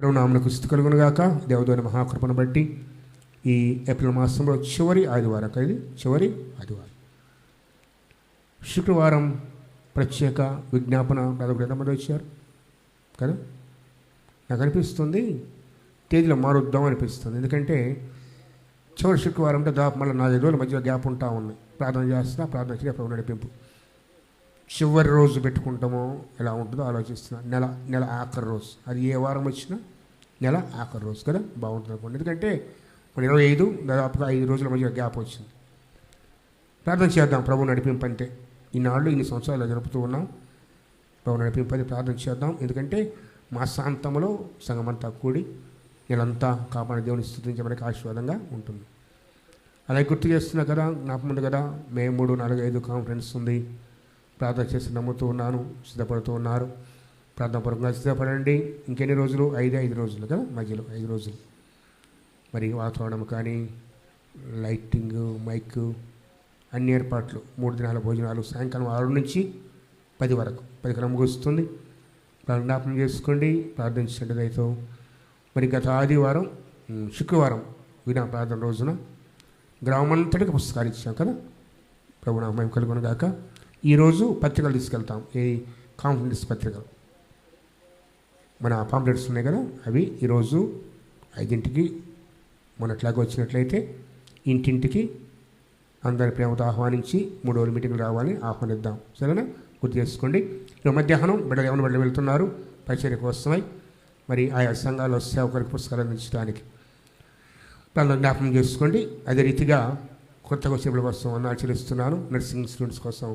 నామమునకు స్తుతి కలుగును గాక. దేవుని మహాకృపను బట్టి ఈ ఏప్రిల్ మాసంలో చివరి ఆదివారం చివరి ఆదివారం శుక్రవారం ప్రత్యేక విజ్ఞాపన దాదాపు ఎంతమంది వచ్చారు కదా? నాకు అనిపిస్తుంది తేదీలో మారుద్దాం అనిపిస్తుంది. ఎందుకంటే చివరి శుక్రవారం అంటే దాదాపు మళ్ళీ 4 రోజుల మధ్యలో గ్యాప్ ఉంటా ఉన్నాయి. ప్రార్థన చేసిన ప్రభు నడిపింపు. చివరి రోజు పెట్టుకుంటామో ఎలా ఉంటుందో ఆలోచిస్తున్నా. నెల ఆఖరి రోజు, అది ఏ వారం వచ్చినా నెల ఆఖరి రోజు కదా, బాగుంటుంది అనుకోండి. ఎందుకంటే మన 25 దాదాపుగా 5 రోజుల మధ్య గ్యాప్ వచ్చింది. ప్రార్థన చేద్దాం. ప్రభు నడిపింపు అంతే. ఈనాళ్ళు ఇన్ని సంవత్సరాలు జరుపుతూ ఉన్నాం. ప్రభు నడిపింపు అది ప్రార్థన చేద్దాం. ఎందుకంటే మాసాంతంలో సంఘమంతా కూడి నెలంతా కాపాడి దేవుని స్తుతించడానికి ఆశీర్వాదంగా ఉంటుంది. అలాగే గుర్తు చేస్తున్నా కదా, జ్ఞాపకం ఉంది కదా, మే 3, 4, 5 కాన్ఫరెన్స్ ఉంది. ప్రార్థన చేసి నమ్ముతూ ఉన్నాను, సిద్ధపడుతూ ఉన్నారు. ప్రార్థన పరంగా సిద్ధపడండి. ఇంకెన్ని రోజులు? 5 రోజులు కదా, మధ్యలో 5 రోజులు. మరి వాతావరణం కానీ, లైటింగ్, మైక్, అన్ని ఏర్పాట్లు, 3 దినాల భోజనాలు, సాయంకాలం 6 నుంచి 10 వరకు, 10 ముగుస్తుంది. జ్ఞాపకం చేసుకోండి, ప్రార్థించండి దయతో. మరి గత ఆదివారం శుక్రవారం వినా ప్రార్థన రోజున గ్రామమంతటికి పుస్తకాలు ఇచ్చాం కదా. ప్రభు నామం కలుగును గాక. ఈరోజు పత్రికలు తీసుకెళ్తాం. ఈ కాన్ఫరెన్స్ పత్రికలు మన పాంప్లెట్స్ ఉన్నాయి కదా, అవి ఈరోజు 5ంటికి మొన్నట్లాగా వచ్చినట్లయితే ఇంటింటికి అందరి ప్రేమతో ఆహ్వానించి 3 రోజుల మీటింగ్లు రావాలని ఆహ్వానిద్దాం. సరేనా? గుర్తు చేసుకోండి. ఈరోజు మధ్యాహ్నం బిడ్డలు వెళ్తున్నారు పరిచర్య కోసమై. మరి ఆయా సంఘాల్లో సేవకులకు పుస్తకాలు అందించడానికి ప్రార్థన జ్ఞాపకం చేసుకోండి. అదే రీతిగా కొత్తగా వచ్చే బిడ్డల కోసం అన్నాలు చెల్లిస్తున్నాను. నర్సింగ్ స్టూడెంట్స్ కోసం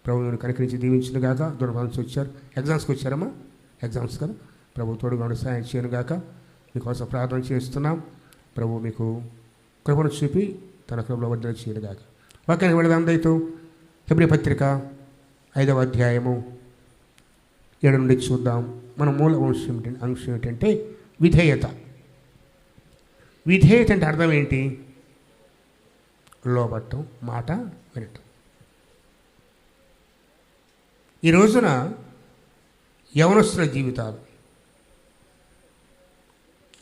ప్రభువుని కనికరించి దీవించిన గాక. దూరం నుంచి వచ్చారు, ఎగ్జామ్స్కి వచ్చారమ్మా, ఎగ్జామ్స్ కదా. ప్రభు తోడుగా సాయం చేయను గాక. మీకోసం ప్రార్థన చేస్తున్నాం. ప్రభు మీకు కృపను చూపి తన కృపలో వర్ధన చేయను గాక. వాక్యానికి వెళదాం దయతో. హెబ్రీ పత్రిక 5వ అధ్యాయము 7 నుండి చూద్దాం. మన మూల అంశం ఏంటంటే విధేయత. విధేయత అంటే అర్థం ఏంటి? లోబట్టం, మాట వినటం. ఈ రోజున యవనస్తుల జీవితాలు,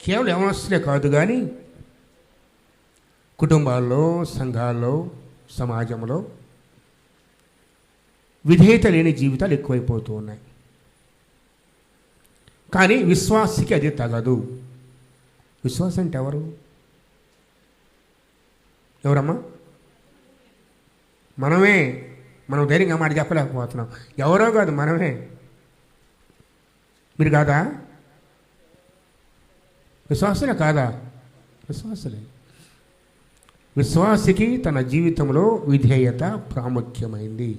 కేవలం యవనస్తులే కాదు కానీ కుటుంబాల్లో, సంఘాల్లో, సమాజంలో విధేయత లేని జీవితాలు ఎక్కువైపోతూ ఉన్నాయి. కానీ విశ్వాసికి అది తగదు. విశ్వాసం అంటే ఎవరమ్మా? మనమే. మనం ధైర్యంగా మాట చెప్పలేకపోతున్నాం. ఎవరో కాదు, మనమే. మీరు కాదా? విశ్వాసులే కాదా? విశ్వాసులే. విశ్వాసికి తన జీవితంలో విధేయత ప్రాముఖ్యమైంది.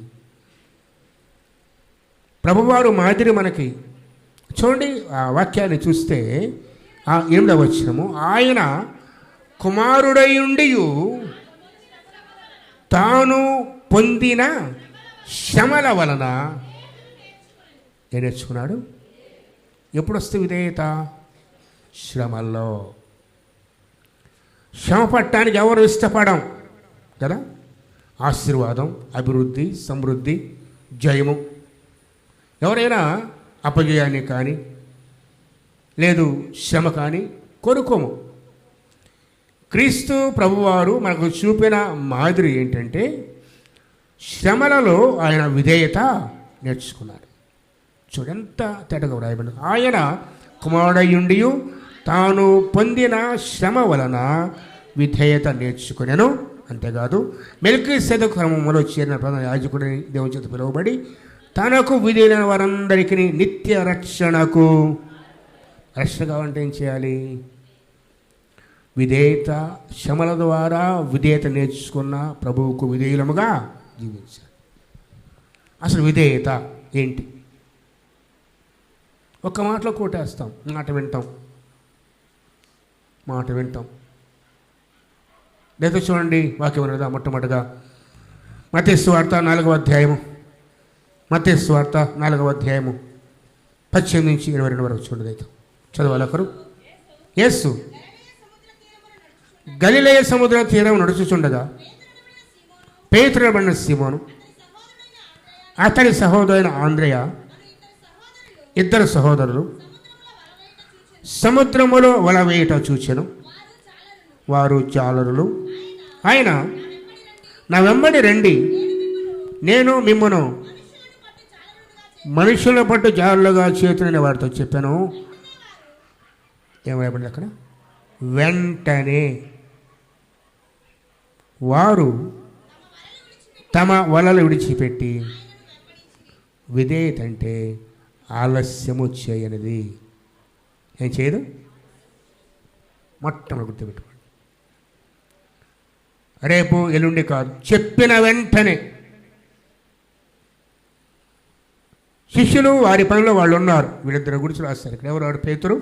ప్రభువారు మాదిరి మనకి చూడండి. ఆ వాక్యాన్ని చూస్తే 8వ వచనము, ఆయన కుమారుడయుండి తాను పొందిన శ్రమల వలన ఏం నేర్చుకున్నాడు? ఎప్పుడు వస్తే విధేయత? శ్రమల్లో. శ్రమ పట్టడానికి ఎవరు ఇష్టపడం కదా? ఆశీర్వాదం, అభివృద్ధి, సమృద్ధి, జయము. ఎవరైనా అపజయాన్ని కానీ లేదు శ్రమ కానీ కొనుక్కోము. క్రీస్తు ప్రభువారు మనకు చూపిన మాదిరి ఏంటంటే శ్రమలలో ఆయన విధేయత నేర్చుకున్నాడు. చూడంత తేటగా వ్రాయబడింది. ఆయన కుమారుడయుండి తాను పొందిన శ్రమ వలన విధేయత నేర్చుకునేను. అంతేకాదు మెల్కీసెదెకు క్రమంలో చేరిన ప్రధాన యాజకుడిని దేవుని చేత పిలువబడి తనకు విధేయులైన వారందరికీ నిత్య రక్షణకు. రక్షణ కావాలంటే ఏం చేయాలి? విధేయత. శ్రమల ద్వారా విధేయత నేర్చుకున్న ప్రభువుకు విధేయులముగా జీవించాలి. అసలు విధేయత ఏంటి? ఒక్క మాటలో కోటేస్తాం. మాట వింటాం. లేదా చూడండి వాక్యం ఉన్నదా? మొట్టమొదటిగా మత్తయి సువార్త 4వ అధ్యాయము, మత్తయి సువార్త 4వ అధ్యాయము 18 నుంచి 22 వరకు చూడండి. అయితే చదవాలి ఒకరు. యేసు గలిలయ సముద్ర తీరం నడుచుచుండగా పేతురబడిన సీమోను, అతని సహోదరుడైన ఆంద్రెయ, 2 సహోదరులు సముద్రములో వల వేయుట చూచెను. వారు జాలరులు. ఆయన, నా వెంబడి రండి, నేను మిమ్మును మనుషుల పట్టు జారులుగా చేతునని వారితో చెప్పాను. ఏమైపోయింది అక్కడ? వెంటనే వారు తమ వలలు విడిచిపెట్టి, విధేయత అంటే ఆలస్యము చేయనిది. ఏం చేయదు? మొట్టమొదటి గుర్తుపెట్టుకోండి. రేపు ఎల్లుండి కాదు, చెప్పిన వెంటనే. శిష్యులు వారి పనిలో వాళ్ళు ఉన్నారు. వీళ్ళిద్దరు గురించి రాస్తారు ఇక్కడ. ఎవరు? వాడు పేతురు,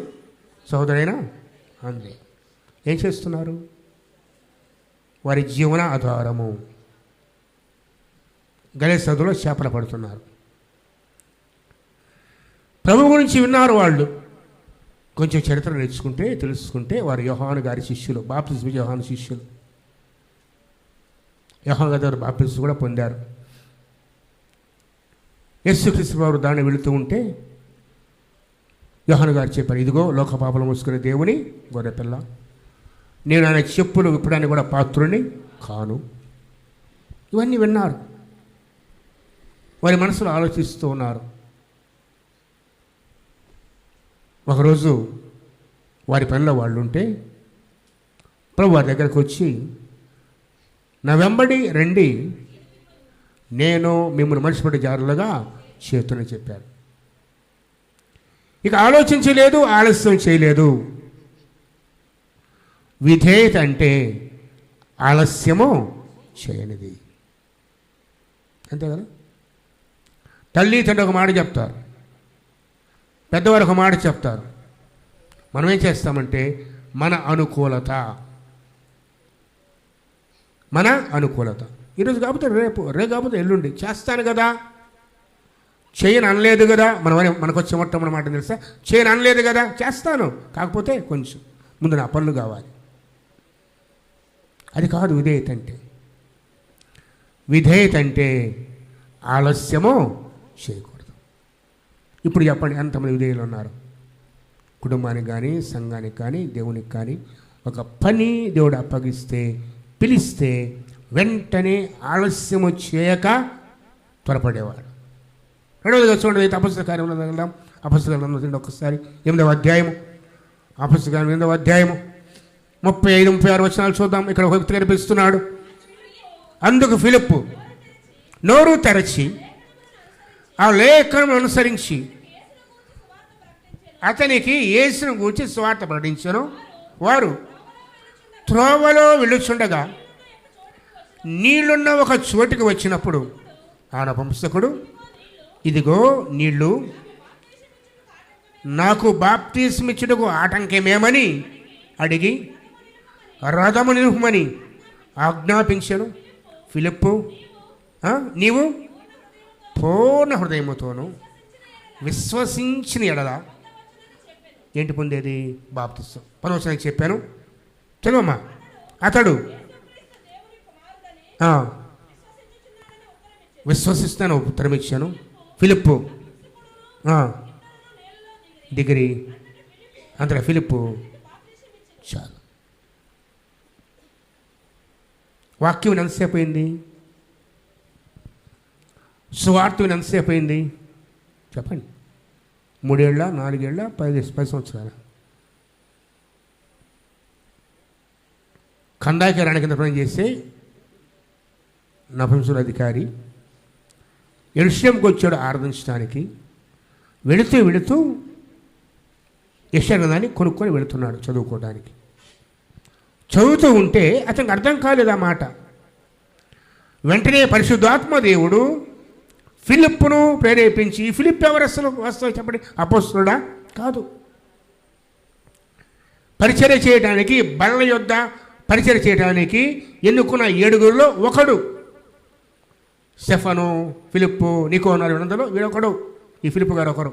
సహోదరైన అందే. ఏం చేస్తున్నారు? వారి జీవన ఆధారము గలిసదులో చేపలు పడుతున్నారు. ప్రభు గురించి విన్నారు వాళ్ళు. కొంచెం చరిత్ర నేర్చుకుంటే తెలుసుకుంటే వారు యోహాను గారి శిష్యులు, బాప్తిస్మ యోహాను శిష్యులు. యోహాను గారు బాప్తిస్మ కూడా పొందారు. యేసుక్రీస్తు వారు దాన్ని వెళుతూ ఉంటే యోహాను గారు చెప్పారు, ఇదిగో లోక పాపలు మోసుకునే దేవుని గొర్రెపిల్ల, నేను ఆయన చెప్పులు విప్పడానికి కూడా పాత్రుని కాను. ఇవన్నీ విన్నారు. వారి మనసులో ఆలోచిస్తూ ఉన్నారు. ఒకరోజు వారి పనిలో వాళ్ళు ఉంటే ప్రభు వారి దగ్గరకు వచ్చి, నా వెంబడి రండి, నేను మిమ్మల్ని మనిషిపడి జారులుగా చేతుని చెప్పారు. ఇక ఆలోచించలేదు, ఆలస్యం చేయలేదు. విధేయత అంటే ఆలస్యము చేయనిది. అంతే కదా? తల్లి తండ్రి ఒక మాట చెప్తారు, పెద్దవారు ఒక మాట చెప్తారు. మనం ఏం చేస్తామంటే మన అనుకూలత ఈరోజు కాకపోతే రేపు, రేపు కాకపోతే ఎల్లుండి చేస్తాను కదా, చేయను అనలేదు కదా. మనకు వచ్చే మొట్టమొదటి మాట తెలుసా? చేయను అనలేదు కదా, చేస్తాను, కాకపోతే కొంచెం ముందు నా పనులు కావాలి. అది కాదు విధేయత అంటే. విధేయత అంటే ఆలస్యము చేయకూడదు. ఇప్పుడు చెప్పండి, ఎంతమంది విధేయులు ఉన్నారు? కుటుంబానికి కానీ, సంఘానికి కానీ, దేవునికి కానీ ఒక పని దేవుడు అప్పగిస్తే, పిలిస్తే వెంటనే ఆలస్యము చేయక త్వరపడేవాడు. రెండవదిగా చూడండి, అయితే అపొస్తలుల కార్యములకు వెళ్దాం. అపొస్తలుల గ్రంథం ఒక్కసారి 8వ అధ్యాయము, అపొస్తలుల కార్యములు 8వ అధ్యాయము 35-36 వచనాలు చూద్దాం. ఇక్కడ ఒక వ్యక్తి కనిపిస్తున్నాడు. అందుకు ఫిలిప్పు నోరు తెరచి ఆ లేఖను అనుసరించి అతనికి యేసును గూర్చి సువార్త ప్రకటించెను. వారు త్రోవలో వెళ్ళుచుండగా నీళ్లున్న ఒక చోటికి వచ్చినప్పుడు ఆ నపుంసకుడు, ఇదిగో నీళ్లు, నాకు బాప్తిస్మిచ్చుటకు ఆటంకమేమని అడిగి రథము నిలుపుమని ఆజ్ఞాపించెను. ఫిలిప్పు, నీవు పూర్ణ హృదయముతోను విశ్వసించిన ఎడల ఏంటి పొందేది? బాప్తిస్మం. 10వ వచనానికి చెప్పాను, చదువమ్మా. అతడు విశ్వసిస్తాను ఉత్తరం ఇచ్చాను. ఫిలిప్పు డిగ్రీ అంతటా ఫిలిప్పు చాలు. వాక్యం ఎంతసేపు అయింది? సువార్త ఎంతసేపు అయింది? చెప్పండి. 3 ఏళ్ళ, 4 ఏళ్ళ, 10 సంవత్సరాలు? కందాకి రాణి కింద పని చేస్తే నపుంసకుల అధికారి యెరూషలేముకు వచ్చాడు ఆరాధించడానికి. వెళుతూ యెషయా గ్రంథాన్ని కొనుక్కొని వెళుతున్నాడు చదువుకోవడానికి. చదువుతూ ఉంటే అతనికి అర్థం కాలేదు ఆ మాట. వెంటనే పరిశుద్ధాత్మ దేవుడు ఫిలిప్పును ప్రేరేపించి, ఫిలిప్ ఎవరు అసలు వాస్తవం చెప్పండి? అపోస్తలుడా? కాదు. పరిచర్య చేయడానికి, బల్ల యొద్ద పరిచర్య చేయడానికి ఎన్నుకున్న 7గురిలో ఒకడు. స్టెఫను, ఫిలిప్పు, నికోనారు, వీళ్ళందరూ వీడొకడు. ఈ ఫిలిప్పు గారు ఒకరు.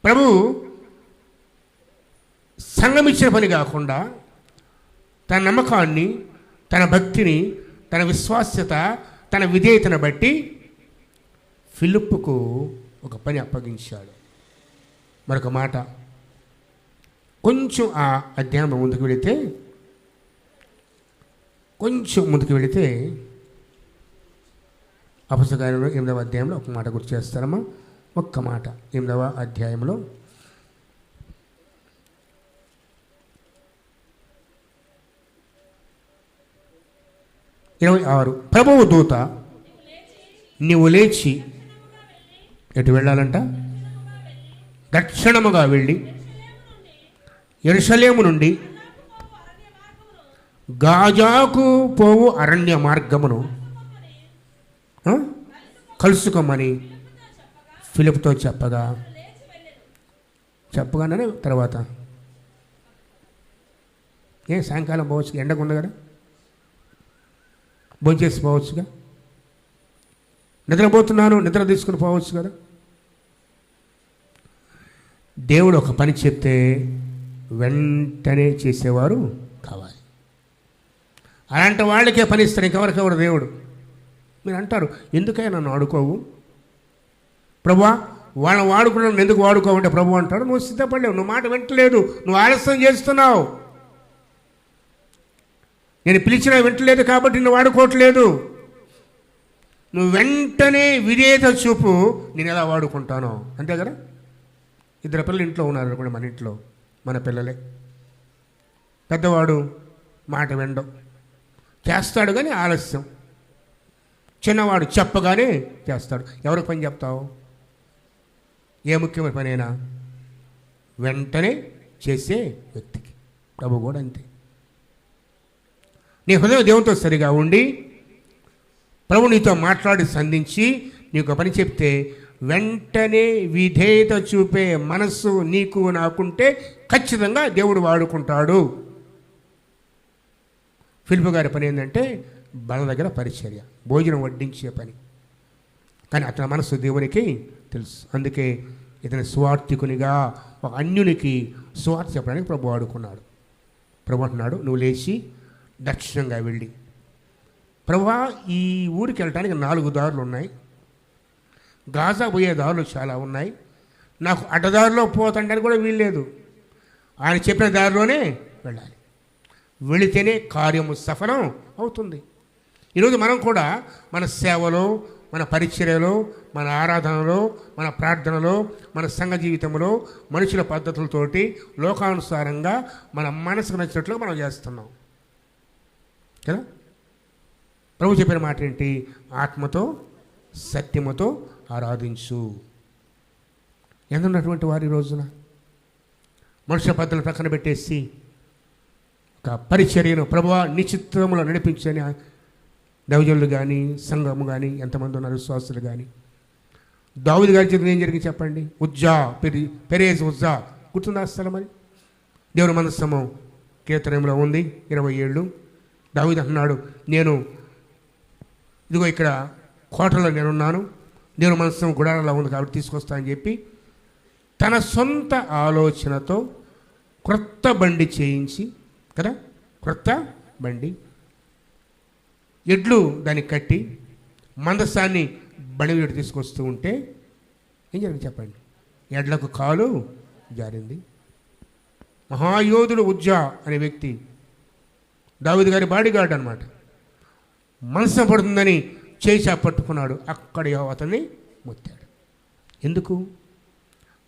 ప్రభు సంఘమిచ్చిన పని కాకుండా తన నమ్మకాన్ని, తన భక్తిని, తన విశ్వాస్యత, తన విధేయతను బట్టి ఫిలిప్పుకు ఒక పని అప్పగించాడు. మరొక మాట, కొంచెం ఆ అధ్యాయం ముందుకు వెళితే అపొస్తలుల కార్యములు 8వ అధ్యాయంలో ఒక మాట గుర్తు చేస్తారమ్మా. ఒక్క మాట 8వ అధ్యాయంలో 26 ప్రభువు దూత నీవు లేచి ఎటు వెళ్ళాలంట? దక్షిణముగా వెళ్ళి యెరూషలేము నుండి గాజాకు పోవు అరణ్య మార్గమును కలుసుకోమని ఫిలిపుతో చెప్పగానే తర్వాత సాయంకాలం పోవచ్చు, ఎండగా ఉంది కదా, భోంచేసి పోవచ్చుగా, నిద్ర తీసుకుని పోవచ్చు కదా. దేవుడు ఒక పని చెప్తే వెంటనే చేసేవారు కావాలి. అలాంటి వాళ్ళకే పని ఇస్తారు, ఇంకెవరికెవరు దేవుడు. మీరు అంటారు, ఎందుకైనా నన్ను ఆడుకోవు ప్రభువా, వాళ్ళని వాడుకున్నాను ఎందుకు వాడుకోవంటే ప్రభు అంటాడు, నువ్వు సిద్ధపడలేవు, నువ్వు మాట వింటలేదు, నువ్వు ఆలస్యం చేస్తున్నావు. నేను పిలిచినా వింటలేదు కాబట్టి నువ్వు వాడుకోవట్లేదు. నువ్వు వెంటనే విధేయత చూపు, నేను ఎలా వాడుకుంటానో. అంతే కదా. 2 పిల్లలు ఇంట్లో ఉన్నారు అనుకోండి, మన ఇంట్లో మన పిల్లలే. పెద్దవాడు మాట వినడం చేస్తాడు కానీ ఆలస్యం, చిన్నవాడు చెప్పగానే చేస్తాడు. ఎవరికి పని చెప్తావు? ఏ ముఖ్యమైన పనైనా వెంటనే చేసే వ్యక్తికి. ప్రభు కూడా అంతే. నీ హృదయం దేవునితో సరిగా ఉండి ప్రభు నీతో మాట్లాడి సంధించి నీకు పని చెప్తే వెంటనే విధేయత చూపే మనస్సు నీకు నాకుంటే ఖచ్చితంగా దేవుడు వాడుకుంటాడు. ఫిలిపు గారి పని ఏంటంటే బల దగ్గర పరిచర్య, భోజనం వడ్డించే పని. కానీ అతని మనస్సు దేవునికి తెలుసు. అందుకే ఇతని స్వార్థికునిగా ఒక అన్యునికి స్వార్థ చెప్పడానికి ప్రభు వాడుకున్నాడు. ప్రభు అంటున్నాడు, నువ్వు లేచి దక్షిణంగా వెళ్ళి. ప్రభువా, ఈ ఊరికి వెళ్ళటానికి 4 దారులు ఉన్నాయి, గాజా పోయే దారులు చాలా ఉన్నాయి, నాకు అడ్డదారిలో పోతానికి కూడా వీల్లేదు, ఆయన చెప్పిన దారిలోనే వెళ్ళాలి. వెళితేనే కార్యము సఫలం అవుతుంది. ఈరోజు మనం కూడా మన సేవలో, మన పరిచర్యలో, మన ఆరాధనలో, మన ప్రార్థనలో, మన సంఘ జీవితంలో మనుషుల పద్ధతులతోటి లోకానుసారంగా మన మనసుకు నచ్చినట్లుగా మనం చేస్తున్నాం కదా. ప్రభు చెప్పిన మాట ఏంటి? ఆత్మతో సత్యముతో ఆరాధించు. ఎందున్నటువంటి వారి రోజున మనుషుల పద్ధతులు ప్రక్కన పెట్టేసి ఒక పరిచర్యను ప్రభువా నిశ్చిత్వములో నడిపించని దైవజనులు కానీ, సంఘము కానీ, ఎంతమంది ఉన్నారు విశ్వాసులు కానీ. దావీదు గారి చేతిలో ఏం జరిగింది చెప్పండి? పెరేజ్ ఉజ్జా గుర్తుందా స్థలం అని? దేవుని మనస్సము కీర్తనంలో ఉంది 27. దావీదు అంటున్నాడు, నేను ఇదిగో ఇక్కడ కోటలో నేనున్నాను, దేవుని మనస్సము గుడారంలో ఉంది కాబట్టి తీసుకొస్తా అని చెప్పి తన సొంత ఆలోచనతో క్రొత్త బండి చేయించి కదా, క్రొత్త బండి, ఎడ్లు దానికి కట్టి మందసాన్ని బండి మీద తీసుకొస్తూ ఉంటే ఏం జరిగింది చెప్పండి? ఎడ్లకు కాలు జారింది. మహాయోధుడు ఉజ్జా అనే వ్యక్తి, దావీదు గారి బాడీగార్డ్ అనమాట, మనసు పడుతుందని చేసి పట్టుకున్నాడు. అక్కడ అతన్ని మొత్తాడు. ఎందుకు?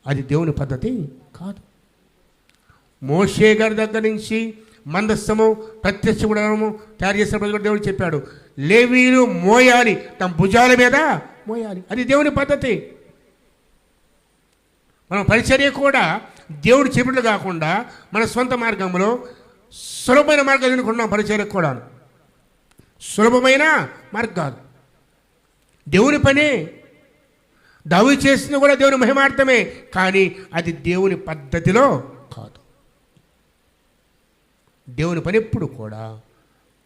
అది దేవుని పద్ధతి కాదు. మోషే గారి దగ్గర నుంచి మందస్సము ప్రత్యక్ష గుడారము తయారు చేసినప్పుడు దేవుడు చెప్పాడు, లేవీయులు మోయాలి, తమ భుజాల మీద మోయాలి. అది దేవుని పద్ధతి. మనం పరిచర్య కూడా దేవుడు చెప్పినట్లు కాకుండా మన సొంత మార్గంలో సులభమైన మార్గాలు ఎన్నుకున్నాం. పరిచర్య కూడా సులభమైన మార్గాలు, దేవుని పనే. దావీదు చేసింది కూడా దేవుని మహిమార్థమే, కానీ అది దేవుని పద్ధతిలో కాదు. దేవుని పని ఎప్పుడు కూడా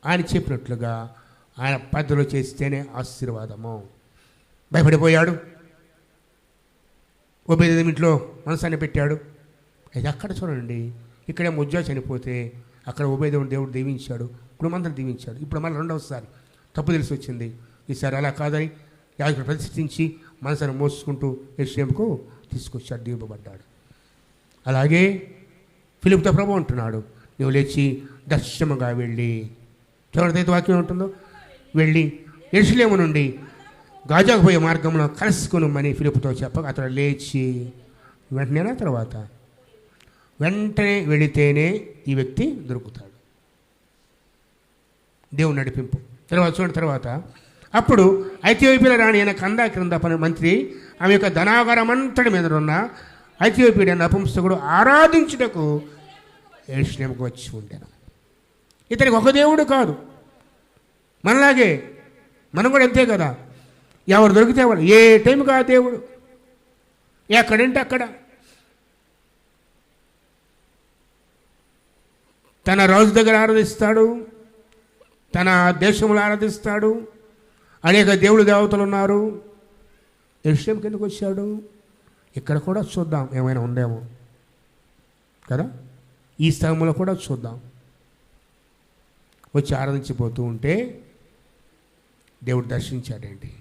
ఆయన చెప్పినట్లుగా ఆయన పద్ధతిలో చేస్తేనే ఆశీర్వాదము. భయపడిపోయాడు. ఓబేదెదోము ఇంట్లో మనసాన్ని పెట్టాడు. అయితే అక్కడ చూడండి, ఇక్కడే ఉజ్జా చనిపోతే అక్కడ ఓబేదెదోము దేవుడు దీవించాడు, కుటుంబంతో దీవించాడు. ఇప్పుడు మళ్ళీ రెండవసారి తప్పు తెలిసి వచ్చింది. ఈసారి అలా కాదని యాజకుడు ప్రతిష్ఠించి మనసాన్ని మోసుకుంటూ యెరూషలేముకు తీసుకొచ్చాడు, దీపబడ్డాడు. అలాగే ఫిలిప్తో ప్రభు అంటున్నాడు, నువ్వు లేచి దర్శనముగా వెళ్ళి, చూడదైతే వాక్యం ఉంటుందో, వెళ్ళి యెరూషలేము నుండి గాజాకు పోయే మార్గంలో కలుసుకునమని ఫిలిప్తో చెప్పగా అతడు లేచి వెంటనే వెళితేనే ఈ వ్యక్తి దొరుకుతాడు. దేవుని నడిపింపు. తర్వాత అప్పుడు ఐథియోపియా రాణి అయిన కందా క్రింద పని మంత్రి ఆమె యొక్క ధనాగారం అంతటి మీద ఉన్న ఐథియోపియా నపుంసకుడు ఆరాధించుటకు యెరూషలేముకు వచ్చి ఉండెను. ఇతనికి ఒక దేవుడు కాదు, మనలాగే మనం కూడా అంతే కదా. ఎవరు దొరికితే వాళ్ళు, ఏ టైంకి ఆ దేవుడు, ఎక్కడంటే అక్కడ. తన రాజు దగ్గర ఆరాధిస్తాడు, తన దేశంలో ఆరాధిస్తాడు. అనేక దేవుడు దేవతలు ఉన్నారు. యెరూషలేం కిందకు వచ్చాడు. ఇక్కడ కూడా చూద్దాం ఏమైనా ఉందేమో కదా, ఈ స్థలంలో కూడా చూద్దాం. వచ్చి ఆరాధించిపోతూ ఉంటే దేవుడు దర్శించాడండి.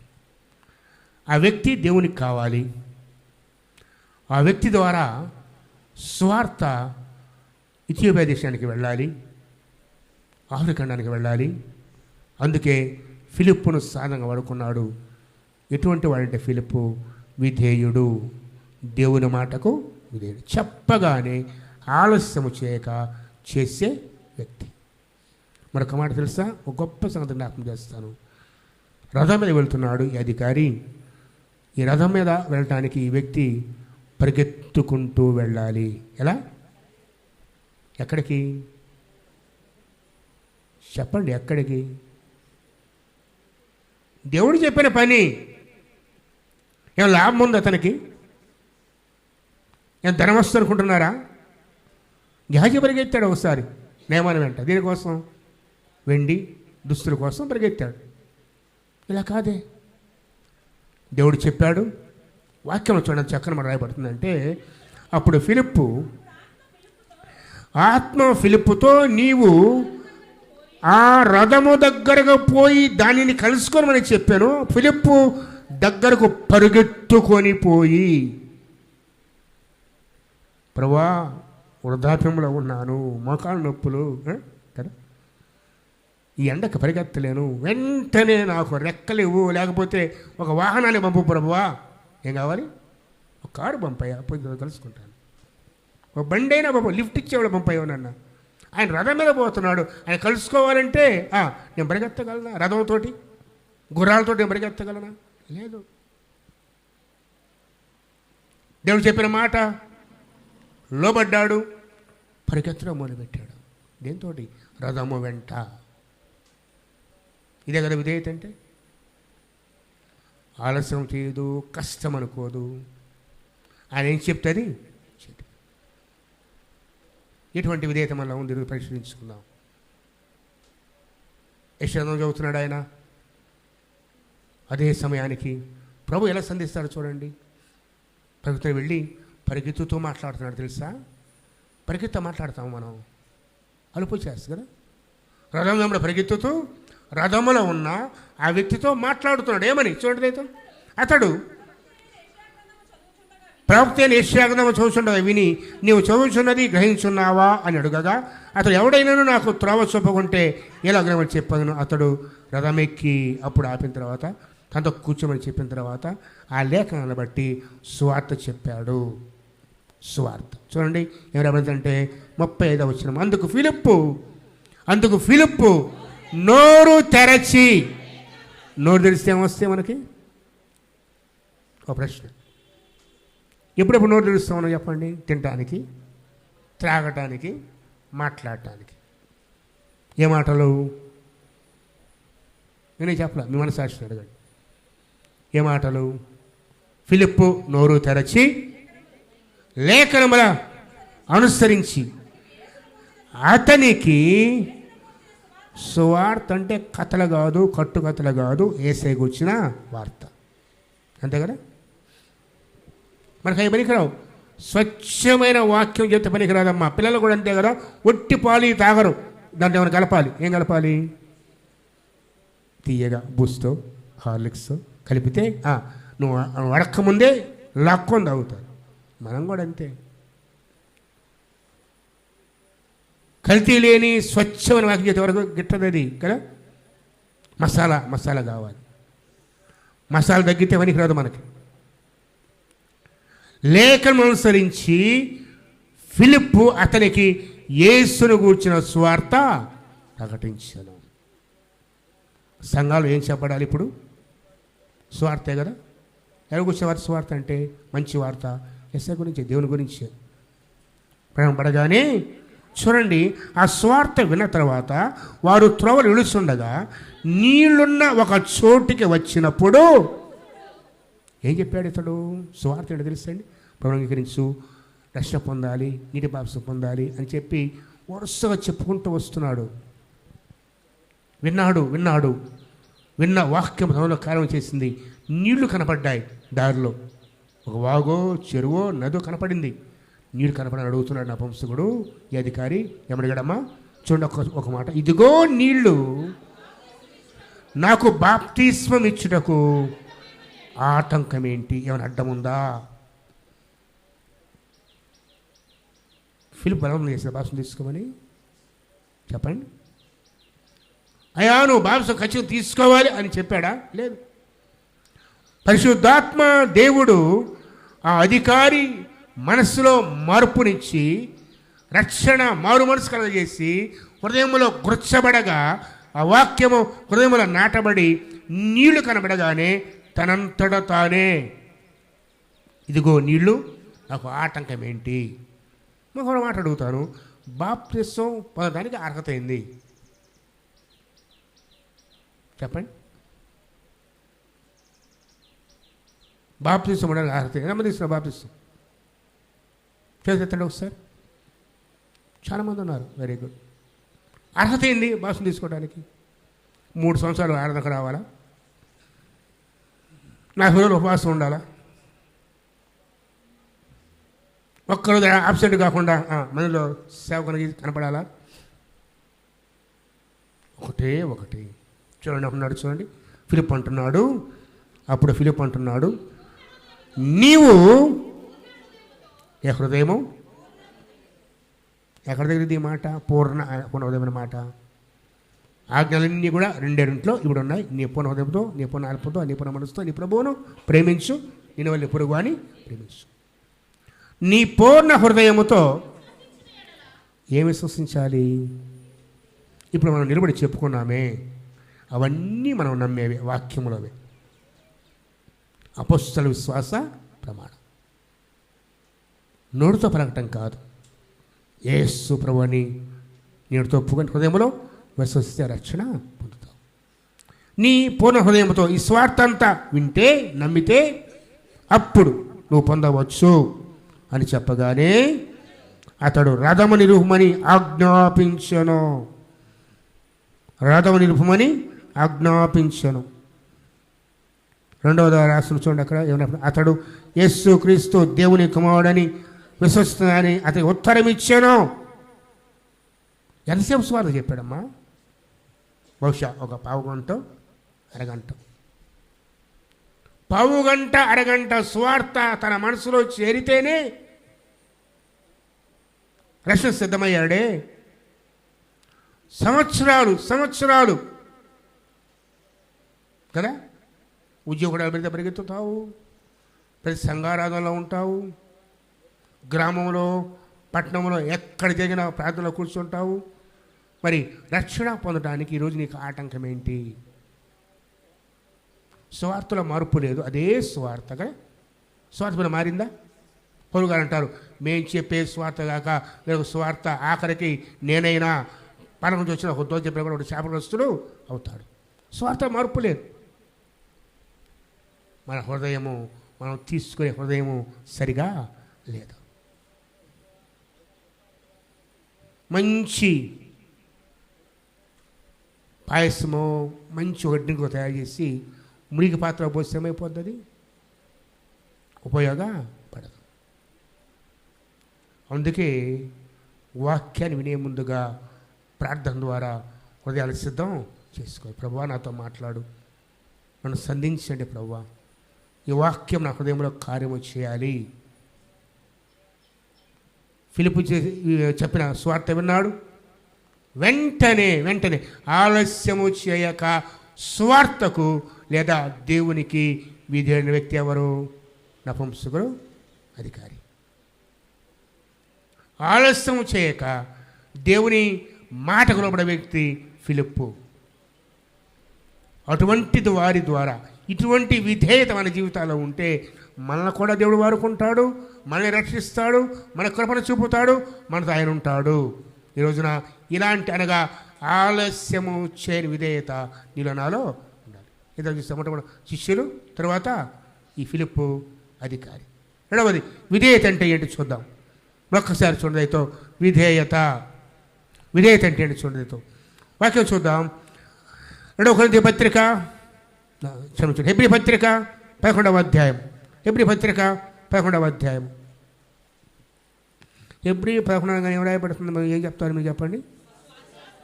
ఆ వ్యక్తి దేవునికి కావాలి. ఆ వ్యక్తి ద్వారా సువార్త ఇథియోపియా దేశానికి వెళ్ళాలి, ఆఫ్రికా ఖండానికి వెళ్ళాలి. అందుకే ఫిలిప్పును సాధనంగా వాడుకున్నాడు. ఎటువంటి వాడంటే ఫిలిప్పు విధేయుడు, దేవుని మాటకు విధేయుడు, చెప్పగానే ఆలస్యము చేయక చేసే వ్యక్తి. మరొక మాట తెలుసా, ఒక గొప్ప సంగతి జ్ఞాపకం చేస్తాను. రథం మీద వెళ్తున్నాడు ఈ అధికారి. ఈ రథం మీద వెళ్ళటానికి ఈ వ్యక్తి పరిగెత్తుకుంటూ వెళ్ళాలి. ఎలా? ఎక్కడికి చెప్పండి, ఎక్కడికి? దేవుడు చెప్పిన పని. ఏం లాభం ఉంది అతనికి? ఏం ధనం వస్తుంది అనుకుంటున్నారా? గేహజీ పరిగెత్తాడు ఒకసారి నియమాన్ని వెంట. దీనికోసం వెండి దుస్తుల కోసం పరిగెత్తాడు. ఇలా కాదే, దేవుడు చెప్పాడు. వాక్యంలో చూడండి చక్కని మనం రాయబడుతుందంటే, అప్పుడు ఫిలిప్పు ఆత్మ ఫిలిప్పుతో నీవు ఆ రథము దగ్గరకు పోయి దానిని కలుసుకోమని చెప్పాను. ఫిలిప్పు దగ్గరకు పరుగెత్తుకొని పోయి, ప్రభువా వృద్ధాప్యంలో ఉన్నాను, మోకాళ్ళ నొప్పులు కదా, ఈ ఎండకు పరిగెత్తలేను, వెంటనే నాకు రెక్కలు ఇవ్వు, లేకపోతే ఒక వాహనాన్ని పంపు ప్రభువా. ఏం కావాలి? ఒక కారు పంపయ్యా, పోయి కలుసుకుంటాను. ఒక బండి అయినా బాబు, లిఫ్ట్ ఇచ్చేవాడు పంపయ్యవనన్న. ఆయన రథం మీద పోతున్నాడు, ఆయన కలుసుకోవాలంటే నేను పరిగెత్తగలనా? రథంతో గుర్రాలతో నేను పరిగెత్తగలనా? లేదు. దేవుడు చెప్పిన మాట లోబడ్డాడు, పరిగెత్తడం మొదలుపెట్టాడు. దేంతో? రథము వెంట. ఇదే కదా విధేయత అంటే. ఆలస్యం చేయదు, కష్టం అనుకోదు. ఆయన ఏం చెప్తుంది? ఎటువంటి విధేయత మనలో ఉంది పరిశీలించుకుందాం. యెషయా చదువుతున్నాడు ఆయన. అదే సమయానికి ప్రభు ఎలా సంధిస్తాడో చూడండి. ప్రభుత్వం వెళ్ళి పరిగెత్తుతూ మాట్లాడుతున్నాడు తెలుసా. పరిగెత్త మాట్లాడతాము మనం, అలుపు చేస్తుంది కదా. రథంలో పరిగెత్తుతూ రథములో ఉన్న ఆ వ్యక్తితో మాట్లాడుతున్నాడు. ఏమని చూడండి. అయితే అతడు ప్రవక్త అయిన యెషయా గ్రంథము చదువుచుండగా విని, నీవు చదువుచున్నది గ్రహించున్నావా అని అడుగగా, అతడు ఎవడైనాను నాకు త్రోవ చూపకుంటే ఎలాగమని చెప్పను. అతడు రథమెక్కి అప్పుడు ఆపిన తర్వాత తనతో కూర్చోమని చెప్పిన తర్వాత ఆ లేఖనాన్ని బట్టి సువార్త చెప్పాడు. సువార్త చూడండి ఏమంటే 35వ వచనం. అందుకు ఫిలిప్పు నోరు తెరచి, నోరు తెరిస్తే ఏమొస్తే మనకి? ఒక ప్రశ్న. ఎప్పుడెప్పుడు నోరు తెరుస్తామో చెప్పండి? తినటానికి, త్రాగటానికి, మాట్లాడటానికి. ఏ మాటలు? నేనే చెప్పలే, మీ మనసాక్షిని అడగండి. ఏ మాటలు? ఫిలిప్పు నోరు తెరచి లేఖనముల అనుసరించి అతనికి సువార్త, అంటే కథలు కాదు, కట్టుకథలు కాదు, యేసయ్య గురించిన వార్త. అంతే కదా. మనకు అవి పనికిరావు. స్వచ్ఛమైన వాక్యం చెప్తే పనికిరాదమ్మా. పిల్లలు కూడా అంతే కదా, ఒట్టి పాలు తాగరు, దాంట్లో ఏమైనా కలపాలి. ఏం కలపాలి? తీయగా బూస్తో హార్లిక్స్ కలిపితే నువ్వు అడక్కముందే లాక్కొని తాగుతారు. మనం కూడా అంతే. కల్తీ లేని స్వచ్ఛమైన వాక్యం చేసే వరకు గిట్టదు అది కదా. మసాలా కావాలి. మసాలా తగ్గితే పనికి రాదు మనకి. లేఖను అనుసరించి ఫిలిప్పు అతనికి యేసును గూర్చిన సువార్త ప్రకటించను. సంఘాలు ఏం చెప్పడాలి ఇప్పుడు? సువార్తే కదా. ఎవరి గురించి వార్త? సువార్త అంటే మంచి వార్త, యేసు గురించి, దేవుని గురించి పడగానే చూడండి, ఆ సువార్త విన్న తర్వాత వారు త్రోవలు విడుస్తుండగా నీళ్లున్న ఒక చోటికి వచ్చినప్పుడు ఏం చెప్పాడు ఇతడు? సువార్త ఏంటో తెలుసండి. ప్రభువును అంగీకరించు, రక్షణ పొందాలి, నీటి బాప్తిసం పొందాలి అని చెప్పి వరుసగా చెప్పుకుంటూ వస్తున్నాడు. విన్న వాక్యం తనలో కార్యం చేసింది. నీళ్లు కనపడ్డాయి దారిలో. ఒక వాగో, చెరువో, నదో కనపడింది. నీరు కనపడని అడుగుతున్నాడు నా వంశకుడు. ఈ అధికారి ఏమడిగాడమ్మా? చూడండి ఒక మాట, ఇదిగో నీళ్లు, నాకు బాప్తిస్మం ఇచ్చుటకు ఆటంకం ఏంటి? ఏమైనా అడ్డం ఉందా? ఫిలిప్ బలం చేసిన బాప్తిసం తీసుకోమని చెప్పండి. అయ్యా నువ్వు బాప్తిసం ఖచ్చితంగా తీసుకోవాలి అని చెప్పాడా? లేదు. పరిశుద్ధాత్మ దేవుడు ఆ అధికారి మనస్సులో మార్పునిచ్చి రక్షణ మారు మనసు కలగజేసి హృదయంలో గుర్చబడగా ఆ వాక్యము హృదయంలో నాటబడి నీళ్లు కనబడగానే తనంతట తానే ఇదిగో నీళ్లు, నాకు ఆటంకం ఏంటి? ఒక మాట అడుగుతాను, బాప్తిసం పొందడానికి అర్హత ఏంది చెప్పండి? బాప్తిసం ఉండడానికి అర్హత ఎంతమంది ఇస్తున్న బాప్తిసం? చేసేటండి ఒకసారి. చాలామంది ఉన్నారు. Very good. అర్హత ఏంది బాప్తిసం తీసుకోవడానికి? 3 సంవత్సరాలు ఆరాధనకు రావాలా? 40 రోజులు ఉపవాసం ఉండాలా? ఒక్కరోజు అబ్సెంట్ కాకుండా మనలో సేవకునికి కనపడాలా? ఒకటి చూడండి. అంటున్నాడు చూడండి, ఫిలిప్ అంటున్నాడు. అప్పుడు ఫిలిప్ అంటున్నాడు, నీవు ఏ హృదయము? ఎక్కడ దగ్గర ఈ మాట? పూర్ణ హృదయమైన మాట. ఆజ్ఞలన్నీ కూడా 2 ఇప్పుడు ఉన్నాయి. నీ పూర్ణ హృదయంతో, నీ పూర్ణ ఆత్మతో, నీ పూర్ణ మనసుతో నీ ప్రభువును ప్రేమించు, నేను వాళ్ళని పొరుగు అని ప్రేమించు. నీ పూర్ణ హృదయముతో ఏమి విశ్వసించాలి? ఇప్పుడు మనం నిలబడి చెప్పుకున్నామే, అవన్నీ మనం నమ్మేవి, వాక్యములవే. అపొస్తలుల విశ్వాస ప్రమాణం. నోటితో పలకటం కాదు. యేసు ప్రభువుని నీటితో ఒప్పుకొని హృదయంలో విశ్వసిస్తే రక్షణ పొందుతావు. నీ పూర్ణ హృదయంతో ఈ స్వార్థ అంతా వింటే, నమ్మితే అప్పుడు నువ్వు పొందవచ్చు అని చెప్పగానే అతడు రథము నిలుపుమని ఆజ్ఞాపించను. రథము నిలుపుమని ఆజ్ఞాపించను. 2వ రాష్ట్రం చూడండి, అక్కడ ఏమన్నా, అతడు యేసు క్రీస్తు దేవుని కుమారుడని విశ్వసిస్తున్నానని అతనికి ఉత్తరం ఇచ్చాను. ఎంతసేపు స్వార్థ చెప్పాడమ్మా? బహుశా ఒక పావుగంట అరగంట స్వార్థ తన మనసులో చేరితేనే రక్షణ సిద్ధమయ్యాడే. సంవత్సరాలు కదా. ఉద్యోగుల మీద పరిగెత్తుతావు, ప్రతి సంఘారాధనలో ఉంటావు, గ్రామంలో పట్టణంలో ఎక్కడ జరిగిన ప్రార్థనలో కూర్చుంటావు. మరి రక్షణ పొందడానికి ఈరోజు నీకు ఆటంకం ఏంటి? స్వార్థలో మార్పు లేదు. అదే స్వార్థగా స్వార్థ మీద మారిందా? పొరుగారు అంటారు, మేము చెప్పే స్వార్థ కాక లేదు స్వార్థ, ఆఖరికి నేనైనా పని నుంచి వచ్చిన ఒక దోష చెప్పిన కూడా ఒక శాపగ్రస్తుడు అవుతాడు. స్వార్థ మార్పు లేదు. మన హృదయము, మనం తీసుకునే హృదయము సరిగా లేదు. మంచి పాయసము, మంచి ఒక డ్రింక్ తయారు చేసి మురికి పాత్ర పోస్తే ఏమైపోతుంది? ఉపయోగపడదు. అందుకే వాక్యాన్ని వినే ముందుగా ప్రార్థన ద్వారా హృదయాలు సిద్ధం చేసుకోవాలి. ప్రభువా నాతో మాట్లాడు, నన్ను సంధించండి ప్రభువా, ఈ వాక్యం నా హృదయంలో కార్యము చేయాలి. ఫిలిప్పు చెప్పిన స్వార్థ విన్నాడు, వెంటనే ఆలస్యము చేయక స్వార్థకు లేదా దేవునికి విధేయుడైన వ్యక్తి ఎవరు? నపుంసకుడు అధికారి. ఆలస్యము చేయక దేవుని మాటకు లోబడే వ్యక్తి ఫిలిప్పు. అటువంటిది వారి ద్వారా ఇటువంటి విధేయత మన జీవితాల్లో ఉంటే మనల్ని కూడా దేవుడు వాడుకుంటాడు, మనల్ని రక్షిస్తాడు, మన కృపను చూపుతాడు, మనతో ఆయన ఉంటాడు. ఈ రోజున ఇలాంటి అనగా ఆలస్యము చేయని విధేయత నీలో నాలో ఉండాలి. ఇద్దరు చూస్తే మొట్టమొదటి శిష్యులు, తర్వాత ఈ ఫిలిప్పు అధికారి. రెండవది విధేయత అంటే ఏంటి చూద్దాం. ఒక్కసారి చూడదైతో విధేయత అంటే ఏంటి చూడదైతో వాక్యం చూద్దాం. 2 కొరింథీ పత్రిక హెబ్రీ పత్రిక 11వ అధ్యాయం. హెబ్రీ పత్రిక 11వ అధ్యాయం. హెబ్రీ 11 ఏం రాయబడుతుంది? ఏం చెప్తారు మీరు చెప్పండి.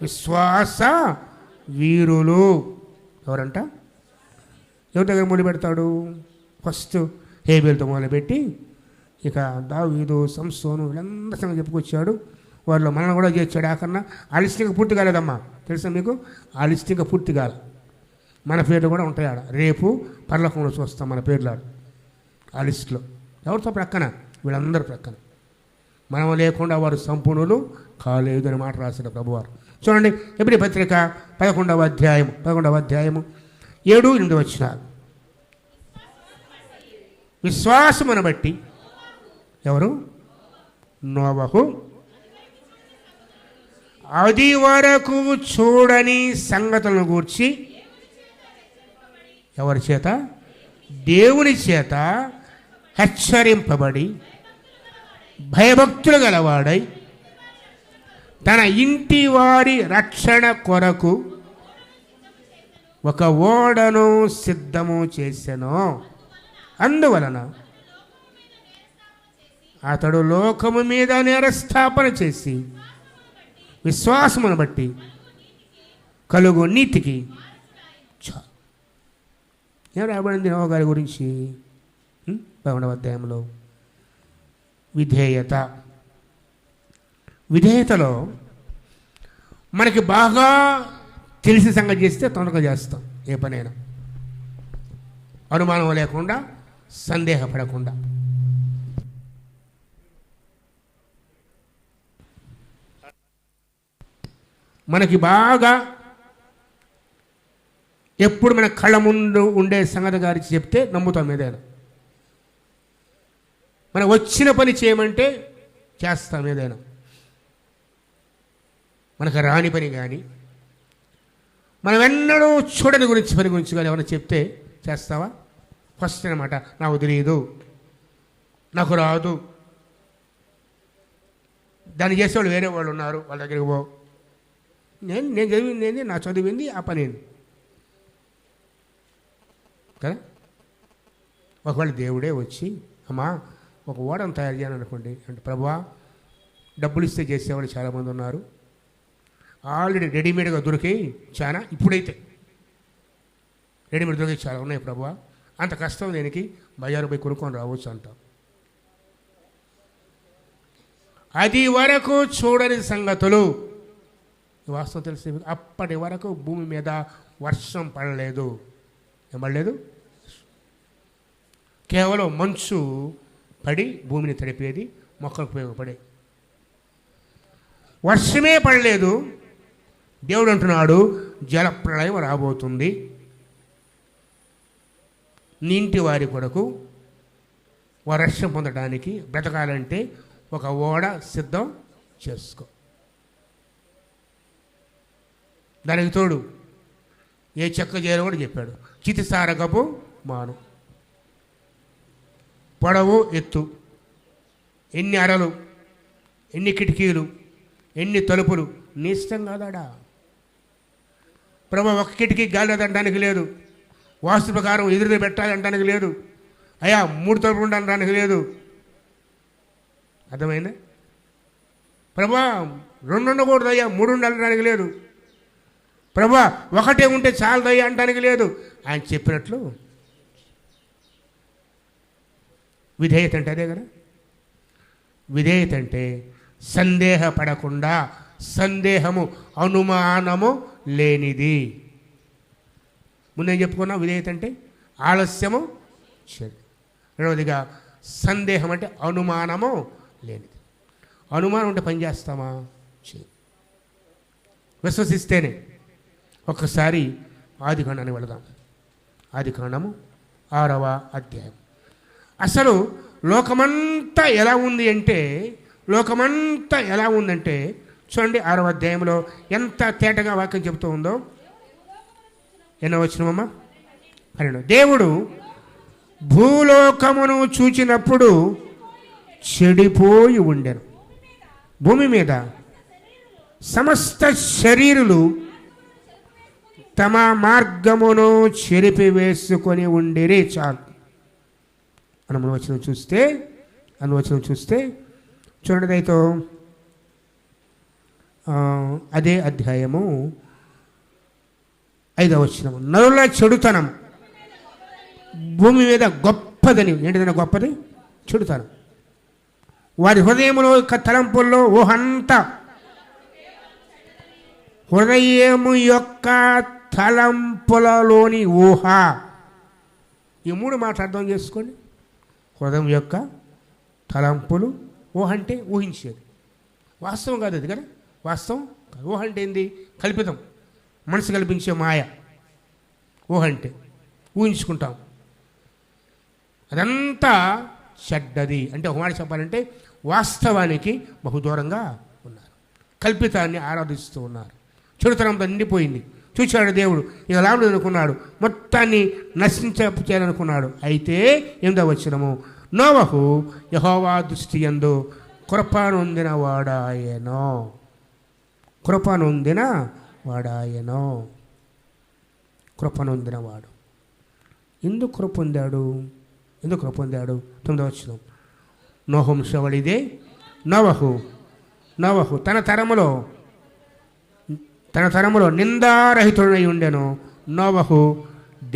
విశ్వాస వీరులు. ఎవరంట? ఎవరి దగ్గర మొదలు పెడతాడు? ఫస్ట్ హేబేలుతో మొదలుపెట్టి ఇక దావీదు, సంసోను వీళ్ళందరి సంగతి చెప్పుకొచ్చాడు. వాళ్ళు మనల్ని కూడా చేర్చాడు. ఆకన్నా ఆ లిస్ట్ ఇంకా పూర్తి కాలేదమ్మా, తెలుసా మీకు? ఆ లిస్ట్ ఇంకా పూర్తి కాదు. మన పేర్లు కూడా ఉంటాయి ఆడ. రేపు పరలోకంలో చూస్తాం మన పేర్లు ఆడ ఆ లిస్టులో. ఎవరితో ప్రక్కన? వీళ్ళందరూ ప్రక్కన. మనం లేకుండా వారు సంపూర్ణులు కాలేదు అని మాట రాసిన ప్రభువారు. చూడండి హెబ్రీ పత్రిక 11వ అధ్యాయం 7-8 వచనాలు. విశ్వాసమును బట్టి ఎవరు? నోవహు అది వరకు చూడని సంగతులను గూర్చి ఎవరి చేత? దేవుని చేత హెచ్చరింపబడి భయభక్తులు గలవాడై తన ఇంటి వారి రక్షణ కొరకు ఒక ఓడను సిద్ధము చేసెను. అందువలన అతడు లోకము మీద నేరస్థాపన చేసి విశ్వాసమును బట్టి కలుగు నీతికి ఏం రాబడింది నోవహు గారి గురించి 11వ అధ్యాయంలో? విధేయతలో మనకి బాగా తెలిసిన సంగతి చేస్తే తొందరగా చేస్తాం. ఏ పనైనా అనుమానం లేకుండా, సందేహపడకుండా. మనకి బాగా ఎప్పుడు మన కళ్ళ ముందు ఉండే సంగతి గారికి చెప్తే నమ్ముతాం ఏదైనా. మనకు వచ్చిన పని చేయమంటే చేస్తాం ఏదైనా. మనకు రాని పని కానీ, మనం ఎన్నడూ చూడని పని గురించి కానీ ఏమైనా చెప్తే చేస్తావా? ఫస్ట్ అనమాట, నాకు తెలియదు, నాకు రాదు, దాన్ని చేసేవాళ్ళు వేరే వాళ్ళు ఉన్నారు, వాళ్ళ దగ్గరికి పో. నేను చదివింది ఏంది? నా చదివింది ఆ పని ఏంది కదా. ఒకవేళ దేవుడే వచ్చి అమ్మా ఒక ఓడను తయారు చేయను అనుకోండి అంటే, ప్రభువా డబ్బులు ఇస్తే చేసేవాళ్ళు చాలామంది ఉన్నారు, ఆల్రెడీ రెడీమేడ్గా దొరికి చాలా, ఇప్పుడైతే రెడీమేడ్ దొరికి చాలా ఉన్నాయి ప్రభువా, అంత కష్టం దేనికి, బజారు పోయి కొనుక్కొని రావచ్చు అంటాం. అది వరకు చూడని సంగతులు. వాస్తవం తెలిసి అప్పటి వరకు భూమి మీద వర్షం పడలేదు. ఏం పడలేదు? కేవలం మంచు పడి భూమిని తడిపేది, మొక్కలకు ఉపయోగపడే. వర్షమే పడలేదు. దేవుడు అంటున్నాడు జలప్రళయం రాబోతుంది, నీంటి వారి కొరకు వర్షం పొందడానికి బ్రతకాలంటే ఒక ఓడ సిద్ధం చేసుకో. దానికి తోడు ఏ చెక్క చేయడం కూడా చెప్పాడు. చితిసారకపు మాను, పొడవు ఎత్తు, ఎన్ని అరలు, ఎన్ని కిటికీలు, ఎన్ని తలుపులు, నీ ఇష్టం కాదాడా ప్రభు. ఒక కిటికీ గాలి అనడానికి లేదు, వాస్తు ప్రకారం ఎదురు పెట్టాలి అనడానికి లేదు, అయ్యా 3 తలుపులు ఉండడానికి లేదు. అర్థమైందా? ప్రభా 2 ఉండకూడదు అయ్యా, 3 ఉండాలనడానికి లేదు. ప్రభా 1 ఉంటే చాలదయ్యా అనడానికి లేదు. ఆయన చెప్పినట్లు విధేయత అంటే అదే కదా. విధేయత అంటే సందేహపడకుండా సందేహము అనుమానము లేనిది. ముందేం చెప్పుకున్నా? విధేయత అంటే ఆలస్యము చెడు. రెండవదిగా సందేహం అంటే అనుమానము లేనిది. అనుమానం ఉంటే పని చేస్తామా? విశ్వసిస్తేనే. ఒక్కసారి ఆదికాండానికి వెళదాం. ఆదికాండము 6వ అధ్యాయం. అసలు లోకమంతా ఎలా ఉంది అంటే, చూడండి 6వ అధ్యాయంలో ఎంత తేటగా వాక్యం చెబుతూ ఉందో. ఎన్నో వచ్చినమ్మా? 12. దేవుడు భూలోకమును చూచినప్పుడు చెడిపోయి ఉండెను. భూమి మీద సమస్త శరీరులు తమ మార్గమును చెరిపివేసుకొని ఉండిరి. చాలు. అనువచనం చూస్తే చూడండి. దయతో అదే అధ్యాయము 5వ వచనం. నరుల చెడుతనం భూమి మీద గొప్పదని. ఏంటిదైనా గొప్పది? చెడుతనం. వారి హృదయములో తలంపుల్లో ఊహంతా. హృదయము యొక్క తలంపులలోని ఊహ. ఈ 3 మాటలు అర్థం చేసుకోండి. హృదయం యొక్క తలంపులు. ఊహ అంటే ఊహించేది, వాస్తవం కాదు అది కదా. వాస్తవం కాదు. ఊహ అంటే ఏంది? కల్పితం, మనసు కల్పించే మాయ. ఊహ అంటే ఊహించుకుంటాం. అదంతా చెడ్డది. అంటే ఒక మాట చెప్పాలంటే వాస్తవానికి బహుదూరంగా ఉన్నారు. కల్పితాన్ని ఆరాధిస్తూ ఉన్నారు. చెడుతనంతో నిండిపోయింది. చూశాడు దేవుడు, ఇక లాభం అనుకున్నాడు, మొత్తాన్ని నశించేయాలనుకున్నాడు. అయితే 8వ వచనము, నోవహు యెహోవా దృష్టి యందు కృప నొందిన వాడాయనో. ఎందుకు కృప పొందాడు? 9వ వచనం, నోహు వంశావళిదే. నోవహు తన తరములో నిందారహితుడై ఉండెను. నోవహు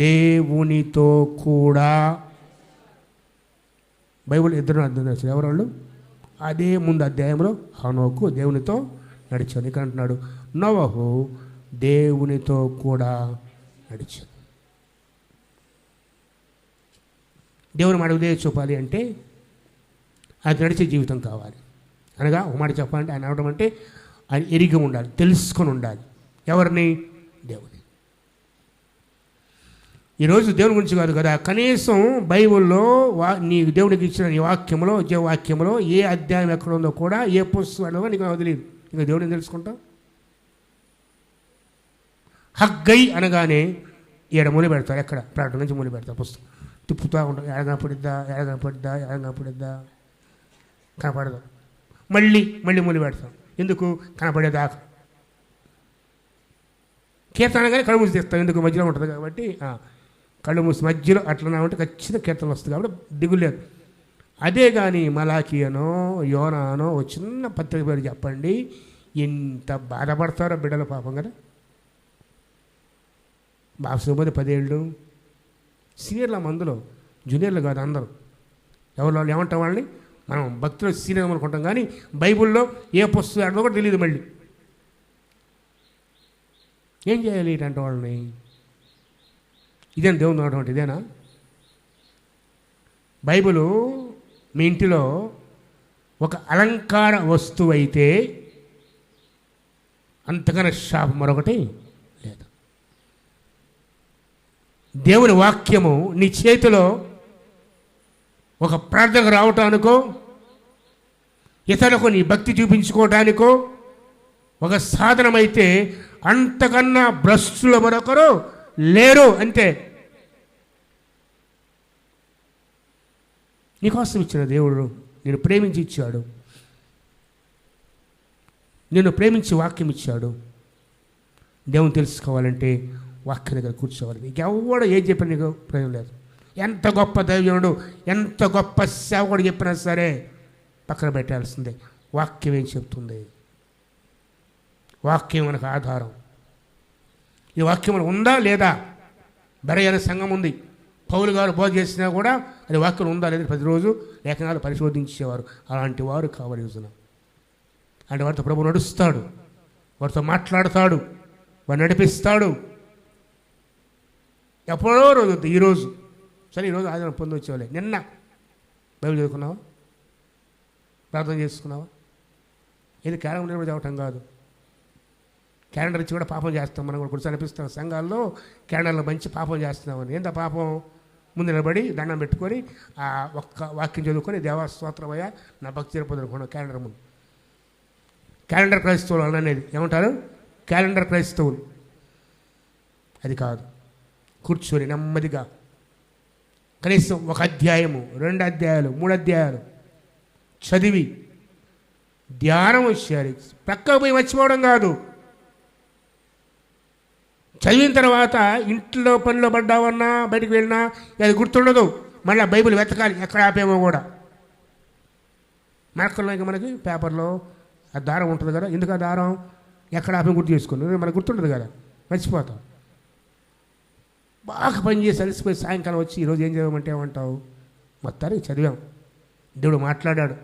దేవునితో కూడా. బైబిల్ ఇద్దరు అర్థం చేస్తారు. ఎవరు? అదే ముందు అధ్యాయంలో హనోకు దేవునితో నడిచాడు. ఇక్కడ అంటున్నాడు నోవహు దేవునితో కూడా నడిచాడు. దేవుని మాట ఉదయం చూపాలి అంటే అది నడిచే జీవితం కావాలి. అనగా ఒక మాట చెప్పాలంటే ఆయన అవడం అంటే ఆయన ఎరిగి ఉండాలి, తెలుసుకొని ఉండాలి. ఎవరిని? దేవుని. ఈరోజు దేవుని గురించి కాదు కదా, కనీసం బైబిల్లో నీ దేవునికి ఇచ్చిన నీ వాక్యంలో, జీవవాక్యంలో ఏ అధ్యాయం ఎక్కడ ఉందో కూడా, ఏ పుస్తకంలో నీకు వదిలేదు. ఇంకా దేవుడిని తెలుసుకుంటాం. హగ్గై అనగానే 7 మూల పెడతారు. ఎక్కడ? ప్రార్థన నుంచి మూల పెడతారు. పుస్తకం తిప్పుతూ ఉంటాం. ఎడగనపడిద్దా కనపడదు. మళ్ళీ మూల పెడతాం. ఎందుకు? కనపడేదాకా. కీర్తన అనగానే కళ్ళు మూసి తీస్తాం. ఎందుకు? మధ్యలో ఉంటుంది కాబట్టి. కళ్ళు మూసి మధ్యలో అట్లా ఉంటే ఖచ్చితంగా కీర్తన వస్తుంది కాబట్టి దిగులేదు. అదే కానీ మలాకియనో యోనానో ఓ చిన్న పత్రిక పేరు చెప్పండి, ఎంత బాధపడతారో బిడ్డల పాపం కదా. బాప్సుమది 10 ఏళ్ళు. సీనియర్ల మందులో, జూనియర్లు కాదు అందరూ. ఎవరు వాళ్ళు ఏమంటాం వాళ్ళని? మనం భక్తులు సీనియర్ అనుకుంటాం కానీ బైబిల్లో ఏ పుస్తకం ఆడదో కూడా తెలియదు. మళ్ళీ ఏం చేయాలి ఇట్లాంటి వాళ్ళని? ఇదేనా దేవుని అటువంటి? ఇదేనా బైబిలు? మీ ఇంటిలో ఒక అలంకార వస్తువు అయితే అంతకన్నా శాపం మరొకటి లేదు. దేవుని వాక్యము నీ చేతిలో ఒక ప్రార్థనకు రావటానికో, ఇతరులకు నీ భక్తి చూపించుకోవటానికో ఒక సాధనమైతే అంతకన్నా భ్రష్టుల మరొకరు లేరు. అంతే. నీకోసం ఇచ్చిన దేవుడు నేను ప్రేమించి ఇచ్చాడు. నిన్ను ప్రేమించి వాక్యం ఇచ్చాడు. దేవుని తెలుసుకోవాలంటే వాక్యం దగ్గర కూర్చోవాలి. నీకు ఎవడో ఏం చెప్పినా నీకు ప్రయోజనం లేదు. ఎంత గొప్ప దైవజనుడు, ఎంత గొప్ప సేవకుడు చెప్పినా సరే పక్కన పెట్టాల్సిందే. వాక్యం ఏం చెప్తుంది? వాక్యం మనకు ఆధారం. ఈ వాక్యం ఉందా లేదా? బెరయన సంఘం ఉంది. పౌలు గారు బోధ చేసినా కూడా అది వాక్యం ఉందా లేదా ప్రతిరోజు లేఖనాలు పరిశోధించేవారు. అలాంటి వారు కావాలి. యూజన అలాంటి వారితో ప్రభు నడుస్తాడు. వారితో మాట్లాడతాడు, వారు నడిపిస్తాడు. ఎప్పుడో రోజు వద్దు, ఈరోజు సరే, ఈరోజు ఆదివారం పొంది వచ్చేవాళ్ళే. నిన్న బైబిల్ చదువుకున్నావా? ప్రార్థన చేసుకున్నావా? ఇది క్యాలెండర్ కూడా చదవటం కాదు. క్యాలెండర్ ఇచ్చి కూడా పాపం చేస్తాం. మనం కూడా కూర్చొని అనిపిస్తాం సంఘాల్లో క్యాలెండర్లో మంచి పాపం చేస్తున్నామని. ఎంత పాపం? ముందు నిలబడి దండం పెట్టుకొని ఆ ఒక్క వాక్యం చదువుకొని దేవా స్తోత్రమయ్యా నా భక్తి తిరుపతి క్యాలెండర్ ముందు. క్యాలెండర్ క్రైస్తవులు అనేది ఏమంటారు? క్యాలెండర్ క్రైస్తవులు. అది కాదు. కూర్చొని నెమ్మదిగా కనీసం 1 అధ్యాయము, 2 అధ్యాయాలు, 3 అధ్యాయాలు చదివి ధ్యానం వచ్చేయాలి. ప్రక్కకు పోయి మర్చిపోవడం కాదు. చదివిన తర్వాత ఇంట్లో పనిలో పడ్డావన్నా, బయటికి వెళ్ళినా అది గుర్తుండదు. మళ్ళీ బైబిల్ వెతకాలి ఎక్కడ ఆపేమో కూడా. మార్కల్లో మనకి పేపర్లో ఆ దారం ఉంటుంది కదా, ఎందుకు ఆ దారం ఎక్కడ ఆపేమో గుర్తు చేసుకుని మనకు గుర్తుండదు కదా, మర్చిపోతాం. బాగా పనిచేసి అలసిపోయి సాయంకాలం వచ్చి ఈరోజు ఏం చదవమంటే ఏమంటావు? మొత్తానికి చదివాం, దేవుడు మాట్లాడాడు,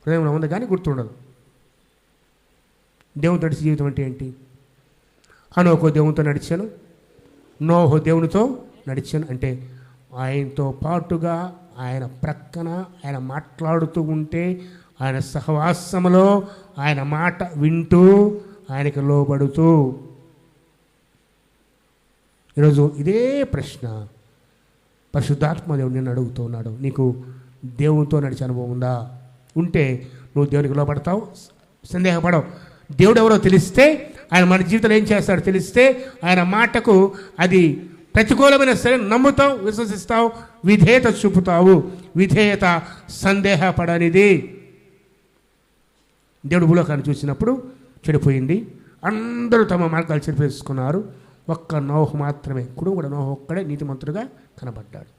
హృదయంలో ఉంది, కానీ గుర్తుండదు. దేవునితో నడిచే జీవితం అంటే ఏంటి? హనోకు దేవునితో నడిచాను, నోహు దేవునితో నడిచాను అంటే ఆయనతో పాటుగా ఆయన ప్రక్కన ఆయన మాట్లాడుతూ ఉంటే, ఆయన సహవాసములో ఆయన మాట వింటూ ఆయనకి లోబడుతూ. ఈరోజు ఇదే ప్రశ్న పరిశుద్ధాత్మ దేవుడు నిన్ను అడుగుతూ ఉన్నాడు. నీకు దేవునితో నడిచే అనుభవం ఉందా? ఉంటే నువ్వు దేవునికి లోబడతావు, సందేహపడవు. దేవుడు ఎవరో తెలిస్తే, ఆయన మన జీవితంలో ఏం చేస్తాడో తెలిస్తే, ఆయన మాటకు అది ప్రతికూలమైన సరే నమ్ముతావు, విశ్వసిస్తావు, విధేయత చూపుతావు. విధేయత సందేహపడనిది. దేవుడు భూలోకాన్ని చూసినప్పుడు చెడిపోయింది, అందరూ తమ మార్గాలు చెరిపేసుకున్నారు. ఒక్క నోహు మాత్రమే, కుడుము కూడా నోహు ఒక్కడే నీతిమంతుడుగా కనబడ్డాడు.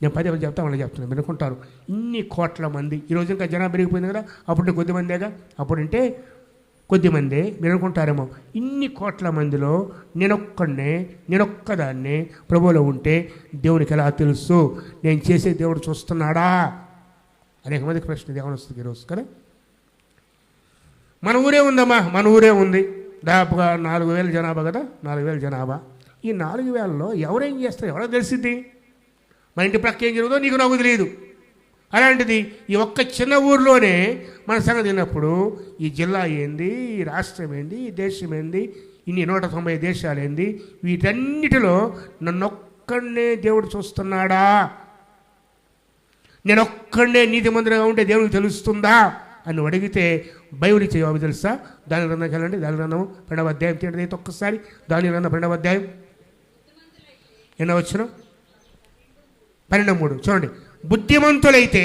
నేను 10 చెప్తా, వాళ్ళు చెప్తున్నాను, వినుకుంటారు. ఇన్ని కోట్ల మంది, ఈరోజు ఇంకా జనాభా పెరిగిపోయింది కదా, అప్పుడు కొద్ది మందేగా, అప్పుడంటే కొద్దిమందే. మీరు అనుకుంటారేమో ఇన్ని కోట్ల మందిలో నేనొక్కదాన్నే ప్రభువులో ఉంటే దేవునికి ఎలా తెలుసు? నేను చేసే దేవుడు చూస్తున్నాడా? అనేక మందికి ప్రశ్న దేవుని వస్తుంది ఈరోజు కదా. మన ఊరే ఉందమ్మా, మన ఊరే ఉంది, దాదాపుగా 4,000 జనాభా కదా, 4,000 జనాభా. ఈ 4,000లో ఎవరేం చేస్తారు? ఎవరో తెలిసింది. మన ఇంటి ప్రక్క ఏం జరుగుతుందో నీకు నాకు తెలియదు. అలాంటిది ఈ ఒక్క చిన్న ఊరిలోనే మన సంగతి తిన్నప్పుడు ఈ జిల్లా ఏంది, ఈ రాష్ట్రం ఏంది, ఈ దేశం ఏంది, ఇన్ని 190 దేశాలు ఏంది, వీటన్నిటిలో నన్నొక్కడే దేవుడు చూస్తున్నాడా? నేనొక్కడే నీతిమంతుడిగా ఉంటే దేవుడికి తెలుస్తుందా అని అడిగితే బైబిల్ ఇచ్చే జవాబు తెలుసా? దాని గ్రంథంకి వెళ్ళండి. దాని గ్రంథం 2వ అధ్యాయం తీయండి ఒక్కసారి. దాని గ్రంథం 2వ అధ్యాయం ఎన్నో వచ్చిన 12:3 చూడండి. బుద్ధిమంతులైతే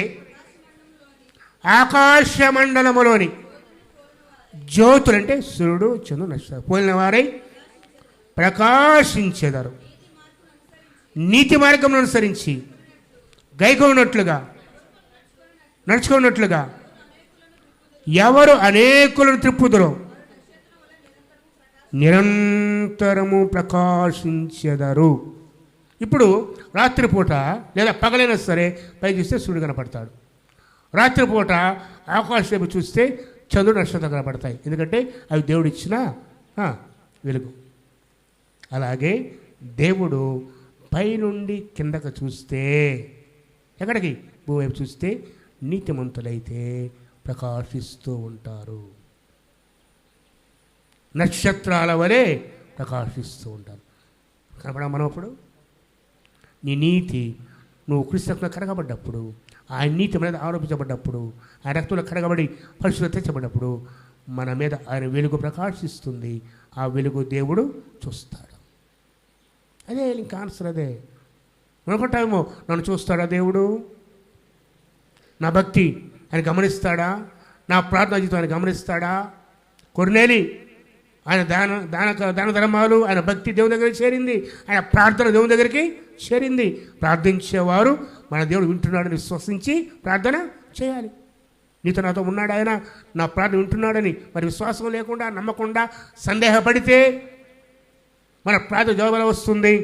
ఆకాశ మండలములోని జ్యోతులంటే సూర్యుడు, చంద్రుడు, నక్షత్రాలు పోలిన వారై ప్రకాశించెదరు. నీతి మార్గం అనుసరించి గైకొన్నట్లుగా నడుచుకున్నట్లుగా ఎవరు అనేకులను త్రిప్పుదురో నిరంతరము ప్రకాశించెదరు. ఇప్పుడు రాత్రిపూట లేదా పగలైనా సరే పై చూస్తే సూర్యుడు కనపడతాడు. రాత్రిపూట ఆకాశం చూస్తే చంద్రుడు, నక్షత్రం కనపడతాయి. ఎందుకంటే అవి దేవుడు ఇచ్చిన వెలుగు. అలాగే దేవుడు పైనుండి కిందకు చూస్తే, ఎక్కడికి? భూవైపు చూస్తే నీతిమంతులైతే ప్రకాశిస్తూ ఉంటారు, నక్షత్రాల వలె ప్రకాశిస్తూ ఉంటారు. కనపడా మనం అప్పుడు నీ నీతి నువ్వు క్రీస్తు రక్తంలో కడగబడ్డప్పుడు, ఆయన నీతి మీద ఆరోపించబడ్డప్పుడు, ఆయన రక్తంలో కడగబడి పరిశుద్ధత తెచ్చబడ్డప్పుడు మన మీద ఆయన వెలుగు ప్రకాశిస్తుంది. ఆ వెలుగు దేవుడు చూస్తాడు. అదే ఇంకా ఆన్సర్. అదే అనుకుంటామేమో, నన్ను చూస్తాడా దేవుడు? నా భక్తి ఆయన గమనిస్తాడా? నా ప్రార్థన జీవితం ఆయన గమనిస్తాడా? కొర్నేలి ఆయన దాన ధర్మాలు, ఆయన భక్తి దేవుని దగ్గరికి చేరింది, ఆయన ప్రార్థన దేవుని దగ్గరికి చేరింది. ప్రార్థించేవారు మన దేవుడు వింటున్నాడని విశ్వసించి ప్రార్థన చేయాలి. నీతో నాతో ఉన్నాడు ఆయన, నా ప్రార్థన వింటున్నాడని మరి విశ్వాసం లేకుండా, నమ్మకుండా, సందేహపడితే మన ప్రార్థన జవాబు వస్తుంది.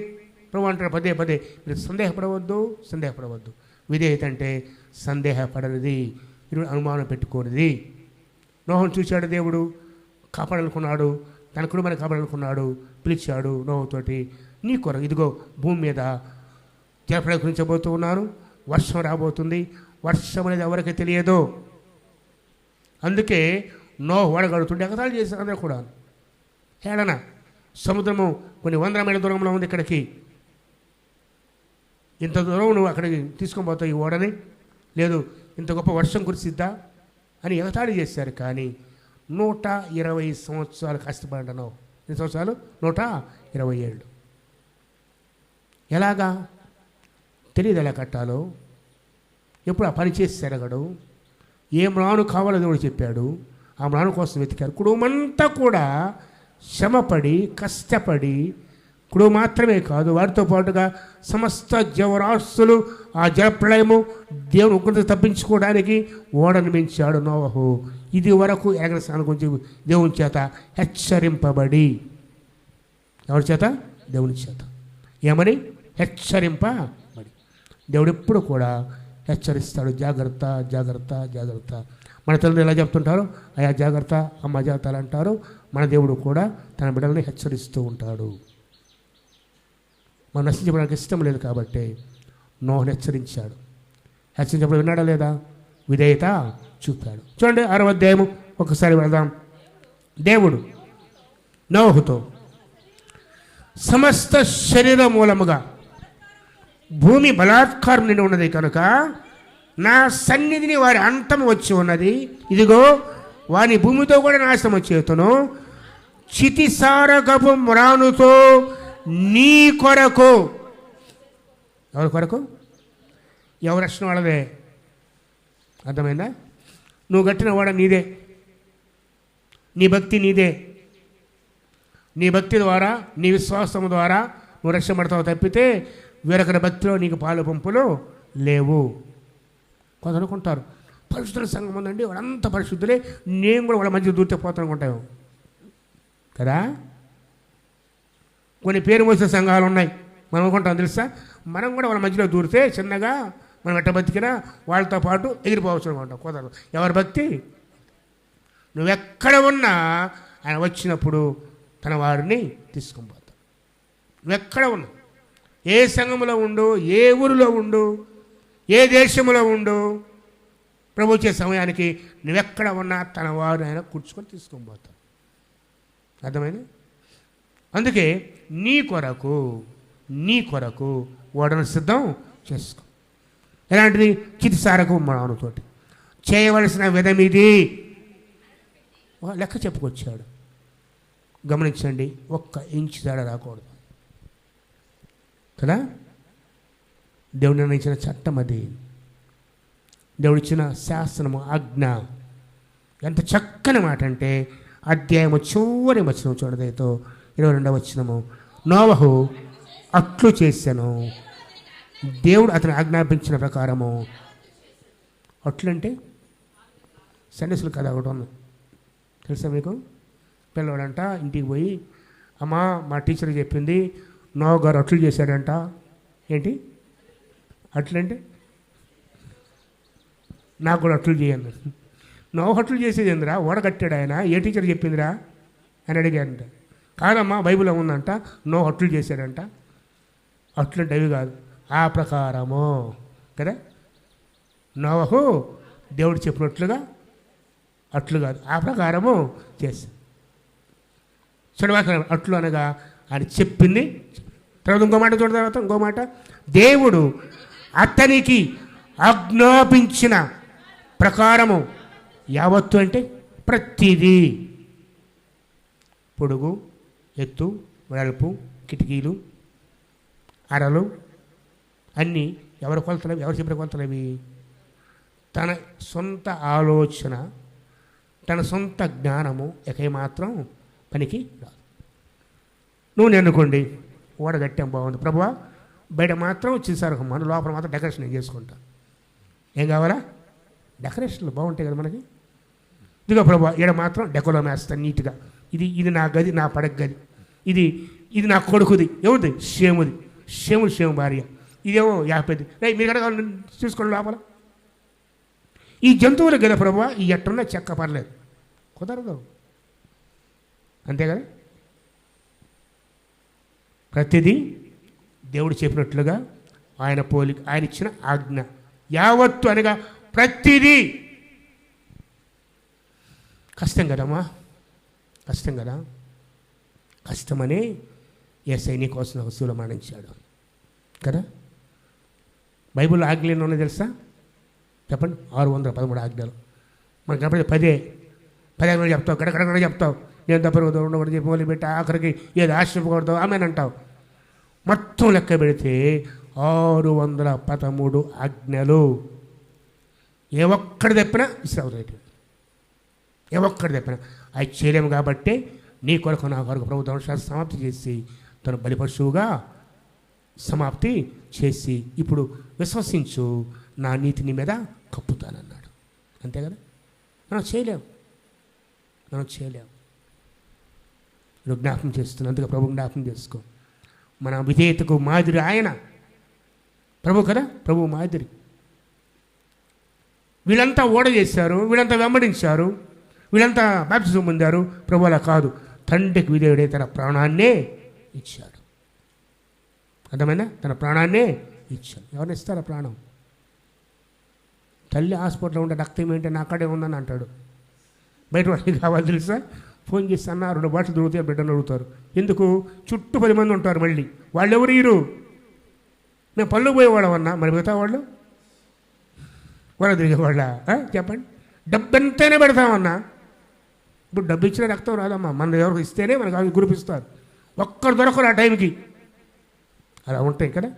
ప్రభు అంటారు పదే పదే, మీరు సందేహపడవద్దు. విధేయత అంటే సందేహపడనిది, అనుమానం పెట్టుకోనిది. నోహను చూశాడు దేవుడు, కాపాడాలనుకున్నాడు, తన కుటుంబాన్ని కాపాడాలనుకున్నాడు. పిలిచాడు నోహుతోటి, నీ కొరకు ఇదిగో భూమి మీద జలప్రళయం కురించబోతూ ఉన్నాను, వర్షం రాబోతుంది. వర్షం అనేది ఎవరికి తెలియదు. అందుకే నోహు వడగడుతుంటే ఎగతాళి చేశారు అందరూ కూడా. హేళన. సముద్రము కొన్ని 100 మైళ్ళ దూరంలో ఉంది ఇక్కడికి, ఇంత దూరం నువ్వు అక్కడికి తీసుకొని పోతావు ఈ ఓడని, లేదు ఇంత గొప్ప వర్షం కురిసిద్దా అని ఎగతాళి చేశారు. కానీ 120 సంవత్సరాలు కష్టపడ్డాను. ఎన్ని సంవత్సరాలు? 127. ఎలాగా తెలియదు ఎలా కట్టాలో. ఎప్పుడు ఆ పని చేసి ఎరగడు. ఏ మ్రాను కావాలో దేవుడు చెప్పాడు, ఆ మ్రాను కోసం వెతికారు. కుటుంబమంతా కూడా శ్రమపడి కష్టపడి, కుడువు మాత్రమే కాదు వారితో పాటుగా సమస్త జీవరాశులు ఆ జలప్రళయము దేవుని ఉగ్రత తప్పించుకోవడానికి ఓడ నిర్మించాడు నోవహు. ఇది వరకు ఎరగని స్థానం గురించి దేవుని చేత హెచ్చరింపబడి, ఎవరి చేత? దేవుని చేత. ఏమని? హెచ్చరింపబడి. దేవుడు ఎప్పుడు కూడా హెచ్చరిస్తాడు, జాగ్రత్త జాగ్రత్త జాగ్రత్త. మన తల్లిని ఎలా చెప్తుంటారో అయా జాగ్రత్త, అమ్మ జాగ్రత్తలు అంటారు. మన దేవుడు కూడా తన బిడ్డల్ని హెచ్చరిస్తూ ఉంటాడు. మనం నశించడానికి ఇష్టం లేదు కాబట్టి నోహును హెచ్చరించాడు. హెచ్చరించినప్పుడు విన్నాడా లేదా? విధేయత చూపాడు. చూడండి 6వ అధ్యాయము ఒకసారి వెళదాం. దేవుడు నోహుతో, సమస్త శరీర మూలముగా భూమి బలాత్కారం నిండి ఉన్నది కనుక నా సన్నిధిని వారి అంతం వచ్చి ఉన్నది. ఇదిగో వాని భూమితో కూడా నాశనం వచ్చేతును. చితిసారగపు మ్రానుతో నీ కొరకు. ఎవరి కొరకు? ఎవరు రక్షణ వాళ్ళదే. అర్థమైందా? నువ్వు కట్టిన వాడ నీదే, నీ భక్తి నీదే. నీ భక్తి ద్వారా, నీ విశ్వాసం ద్వారా నువ్వు రక్షపడతావు తప్పితే వేరొకరి భక్తిలో నీకు పాలు పంపులు లేవు. కొంత అనుకుంటారు పరిశుద్ధుల సంఘం ఉందండి, వాళ్ళంతా పరిశుద్ధులే, నేను కూడా వాళ్ళ మధ్య దూరితే పోతాను అనుకుంటాను కదా. కొన్ని పేరు మోసిన సంఘాలు ఉన్నాయి, మనం అనుకుంటాం తెలుసా, మనం కూడా వాళ్ళ మధ్యలో దూరితే చిన్నగా మనం ఎట్ట బతికినా వాళ్ళతో పాటు ఎగిరిపోవచ్చు అనుకుంటాం. కుదరదు. ఎవరి భక్తి? నువ్వెక్కడ ఉన్నా ఆయన వచ్చినప్పుడు తన వారిని తీసుకొని పోతావు. నువ్వెక్కడ ఉన్నా, ఏ సంఘంలో ఉండు, ఏ ఊరిలో ఉండు, ఏ దేశంలో ఉండు, ప్రభు వచ్చే సమయానికి నువ్వెక్కడ ఉన్నా తన వారు ఆయన కూర్చుకొని తీసుకొని పోతావు. అర్థమైంది? అందుకే నీ కొరకు ఓడను సిద్ధం చేసుకో. ఎలాంటిది? చితిసారకు మ్రానుతోటి చేయవలసిన విధం ఇది. లెక్క చెప్పుకొచ్చాడు. గమనించండి, 1 ఇంచు తేడా రాకూడదు కదా. దేవుడు నిర్ణయించిన చట్టం అది, దేవుడిచ్చిన శాసనము, ఆజ్ఞ. ఎంత చక్కని మాట అంటే అధ్యాయము చివరి వచనం చూడదైతో 22వ వచనము. నోవహు అట్లు చేశాను, దేవుడు అతను ఆజ్ఞాపించిన ప్రకారము. అట్లంటే సన్నిసులు కదా ఒకటి ఉంది తెలుసా మీకు? పిల్లవాడంట ఇంటికి పోయి, అమ్మా మా టీచర్ చెప్పింది నోవ గారు అట్లు చేశాడంట. ఏంటి అట్లంటే? నాకు కూడా అట్లు చేయండి. నోవ అట్లు చేసేది ఏందిరా, ఓడగట్టాడు ఆయన, ఏ టీచర్ చెప్పిందిరా అని అడిగాడంట. కాదమ్మా బైబిల్లో ఉందంట నోవ అట్లు చేశాడంట. అట్లంటే అవి కాదు, ఆ ప్రకారము కదా. నోవహు దేవుడు చెప్పినట్లుగా అట్లు కాదు, ఆ ప్రకారము చేశాడు. చూడవాక అట్లు అనగా ఆయన చెప్పింది. తర్వాత ఇంకో మాట చూడ, తర్వాత ఇంకో మాట, దేవుడు అతనికి ఆజ్ఞాపించిన ప్రకారము యావత్తు అంటే ప్రతిదీ, పొడుగు, ఎత్తు, వెడల్పు, కిటికీలు, అరలు అన్నీ ఎవరి కొలతలవి? ఎవరు చెప్పిన కొలతలవి? తన సొంత ఆలోచన, తన సొంత జ్ఞానము మాత్రం పనికి రాదు. నువ్వు నేనుకోండి ఓడ గట్టాం బాగుంది ప్రభువా, బయట మాత్రం చిసారు మన లోపల మాత్రం డెకరేషన్ నేను చేసుకుంటా. ఏం కావాలా? డెకరేషన్లు బాగుంటాయి కదా మనకి. ఇదిగో ప్రభువా ఈడ మాత్రం డెకోలో వేస్తాను నీట్గా. ఇది నా గది, నా పడక గది. ఇది నా కొడుకుది. ఎవరిది? షేముది. షేము భార్య. ఇదేమో 50ది. మీరు కనుక చూసుకోండి లోపల. ఈ జంతువుల గద ప్రభువా ఈ ఎట్టున్నా చెక్క పర్లేదు, కుదరదు. అంతే కదా. ప్రతిదీ దేవుడు చెప్పినట్లుగా ఆయన పోలిక, ఆయన ఇచ్చిన ఆజ్ఞ యావత్తు అనగా ప్రతిదీ. కష్టం కదమ్మా, కష్టం కదా. కష్టమని యేసయ్య నీ కోసం ఒక శిలువ మరణించాడు కదా. బైబిల్లో ఆజ్ఞలు ఎన్ని ఉన్నాయో తెలుసా? చెప్పండి. 613 ఆజ్ఞలు. మనకు కనపడేది 10 ఆజ్ఞలు చెప్తావు, గడగడ చెప్తావు. నేను తప్పకూడదు, ఉండకూడదు చెప్పి మొదలు పెట్టి ఆఖరికి ఏది ఆశ్రయపకూడదు ఆమెనంటావు. మొత్తం లెక్క పెడితే 613 ఆజ్ఞలు. ఏ ఒక్కడి తప్పినా ఇస్రాయేలు, ఏ ఒక్కడి తప్పినా అవి చేయలేము. కాబట్టి నీ కొరకు నా కొరకు ప్రభు ధర్మశాస్త్రం సమాప్తి చేసి తను బలిపశువుగా సమాప్తి చేసి ఇప్పుడు విశ్వసించు, నా నీతిని మీద కప్పుతానన్నాడు. అంతే కదా. మనం చేయలేం. నువ్వు జ్ఞాపకం చేస్తున్నావు. అందుకే ప్రభు జ్ఞాపకం చేసుకో. మన విధేయతకు మాదిరి ఆయన ప్రభు కదా. ప్రభు మాదిరి. వీళ్ళంతా ఓడ చేశారు, వీళ్ళంతా వెంబడించారు, వీళ్ళంతా బాప్తిజం పొందారు. ప్రభు అలా కాదు. తండ్రికి విధేయుడే తన ప్రాణాన్నే ఇచ్చాడు. అర్థమైనా? తన ప్రాణాన్నే ఇచ్చాడు. ఎవరిని ఇస్తారా ప్రాణం? తల్లి హాస్పిటల్లో ఉంటే రక్తం ఏంటి నా అక్కడే ఉందని అంటాడు. బయట వాళ్ళకి కావాలి తెలుసా? ఫోన్ చేసి అన్న 2 బాటలు దొరుకుతాయి బిడ్డను అడుగుతారు. ఎందుకు? చుట్టూ 10 మంది ఉంటారు. మళ్ళీ వాళ్ళు ఎవరు? ఇరు మేము పళ్ళు పోయేవాళ్ళం అన్నా. మరి మిగతా వాళ్ళు తిరిగేవాళ్ళ? చెప్పండి. డబ్బు ఎంతైనా పెడతామన్నా. ఇప్పుడు డబ్బు ఇచ్చిన రక్తం రాదమ్మా. మన ఎవరికి ఇస్తేనే మనకు అవి గురిపిస్తారు. ఒక్కరు దొరకరు ఆ టైంకి. అలా ఉంటాయి కదా.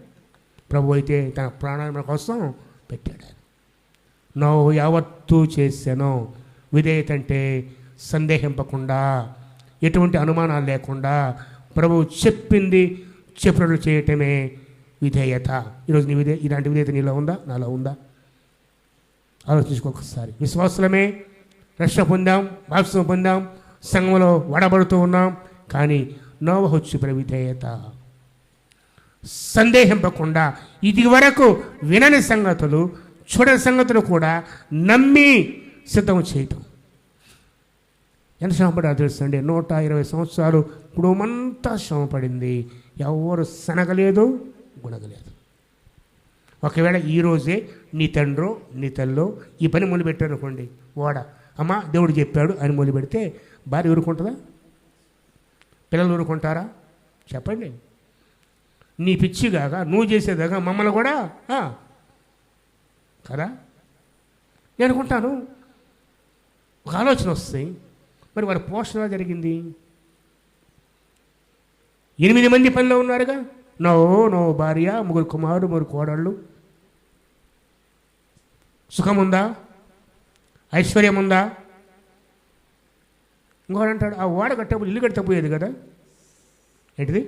ప్రభు అయితే తన ప్రాణాన్ని మన కోసం పెట్టాడు. నువ్వు యావత్తూ చేశాను. విధేయత అంటే సందేహింపకుండా, ఎటువంటి అనుమానాలు లేకుండా ప్రభువు చెప్పింది చెప్పినట్లు చేయటమే విధేయత. ఈరోజు ఇలాంటి విధేయత నీలో ఉందా? నాలో ఉందా? ఆలోచించుకోకసారి. విశ్వాసులమే, రక్షణ పొందాం, బాప్తిసం పొందాం, సంఘంలో వడబడుతూ ఉన్నాం. కానీ నోవహు చూపిన విధేయత సందేహింపకుండా, ఇది వరకు వినని సంగతులు, చూడని సంగతులు కూడా నమ్మి సిద్ధం చేయటం. ఎంత శ్రమపడారు తెలుసండి? 120 సంవత్సరాలు కుటుంబమంతా శ్రమపడింది. ఎవరు సనగలేదు, గుణగలేదు. ఒకవేళ ఈరోజే నీ తండ్రో నీ తల్లో ఈ పని మొదలుపెట్టారు అనుకోండి, ఓడ అమ్మ దేవుడు చెప్పాడు అని మొదలు పెడితే భార్య ఊరుకుంటుందా? పిల్లలు ఊరుకుంటారా? చెప్పండి. నీ పిచ్చిగాగా నువ్వు చేసేదాకా మమ్మల్ని కూడా కదా నేను అనుకుంటాను. ఒక ఆలోచన వస్తాయి. మరి వారి పోషణ జరిగింది. 8 మంది పనిలో ఉన్నారుగా. నో భార్య, 3 కుమారుడు, 3 కోడళ్ళు. సుఖం ఉందా? ఐశ్వర్యం ఉందా? ఇంకోటి అంటాడు, ఆ ఓడ కట్టేప్పుడు ఇల్లు కట్టకపోయేది కదా. ఏంటిది?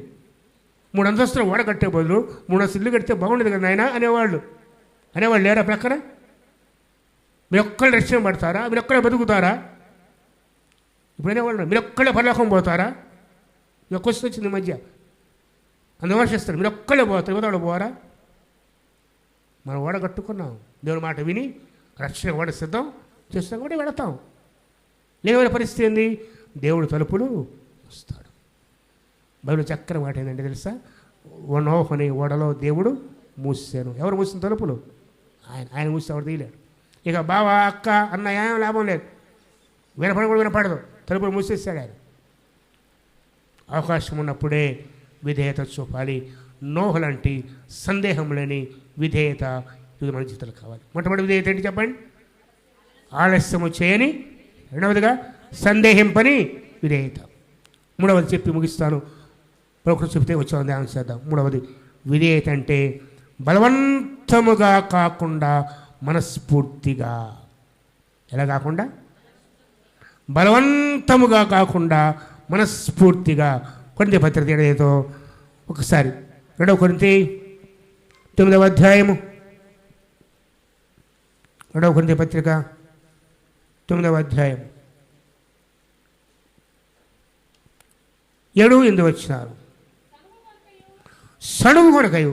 3 అంతస్తుల ఓడ కట్టే బదులు 3 అంతస్తులు ఇల్లు కడితే బాగుండేది కదా నాయన అనేవాళ్ళు లేరా ప్రక్కన? మీరు ఒక్కళ్ళు రక్షణ పడతారా? మీరు ఒక్కడే బతుకుతారా? ఇప్పుడు అనేవాళ్ళు మీరు ఒక్కడే పరలోకం పోతారా? ఇక క్వశ్చన్ వచ్చింది మధ్య. అందువర్షిస్తారు. మీరు ఒక్కడే పోతారు, యువతలు పోరా? మనం ఓడ కట్టుకున్నాం. దేవుని మాట విని రక్షణ ఓడ సిద్ధం చేస్తాం కూడా వెళతాం. లేని పరిస్థితి ఏంది? దేవుడు తలుపులు వస్తాడు. బైబిల్ చక్కని మాట ఏంటంటే తెలుసా? నోహు అనే ఓడలో దేవుడు మూసాను. ఎవరు మూసిన తలుపులు? ఆయన మూసి ఎవరు తీయలేడు. ఇక బావ, అక్క, అన్న ఏం లాభం లేదు. వినపడదు. తలుపులు మూసేసాడు ఆయన. అవకాశం ఉన్నప్పుడే విధేయత చూపాలి. నోహు లాంటి సందేహం లేని విధేయత ఇది మన జీవితాలు కావాలి. మొట్టమొదటి విధేయత ఏంటి చెప్పండి? ఆలస్యము చేయని, రెండవదిగా సందేహింపని విధేయత. మూడవది చెప్పి ముగిస్తాను. ప్రకృతి చెప్తే వచ్చాను ధ్యానం చేద్దాం. మూడవది విధేయత అంటే బలవంతముగా కాకుండా మనస్ఫూర్తిగా. ఎలా కాకుండా? బలవంతముగా కాకుండా మనస్ఫూర్తిగా. కొరింథీ పత్రిక ఏదో ఒకసారి 2 కొరింథీ 9వ అధ్యాయము, 2 కొరింథీ పత్రిక 9వ అధ్యాయం 7-8 వచనాలు. సడుగు కొనకయు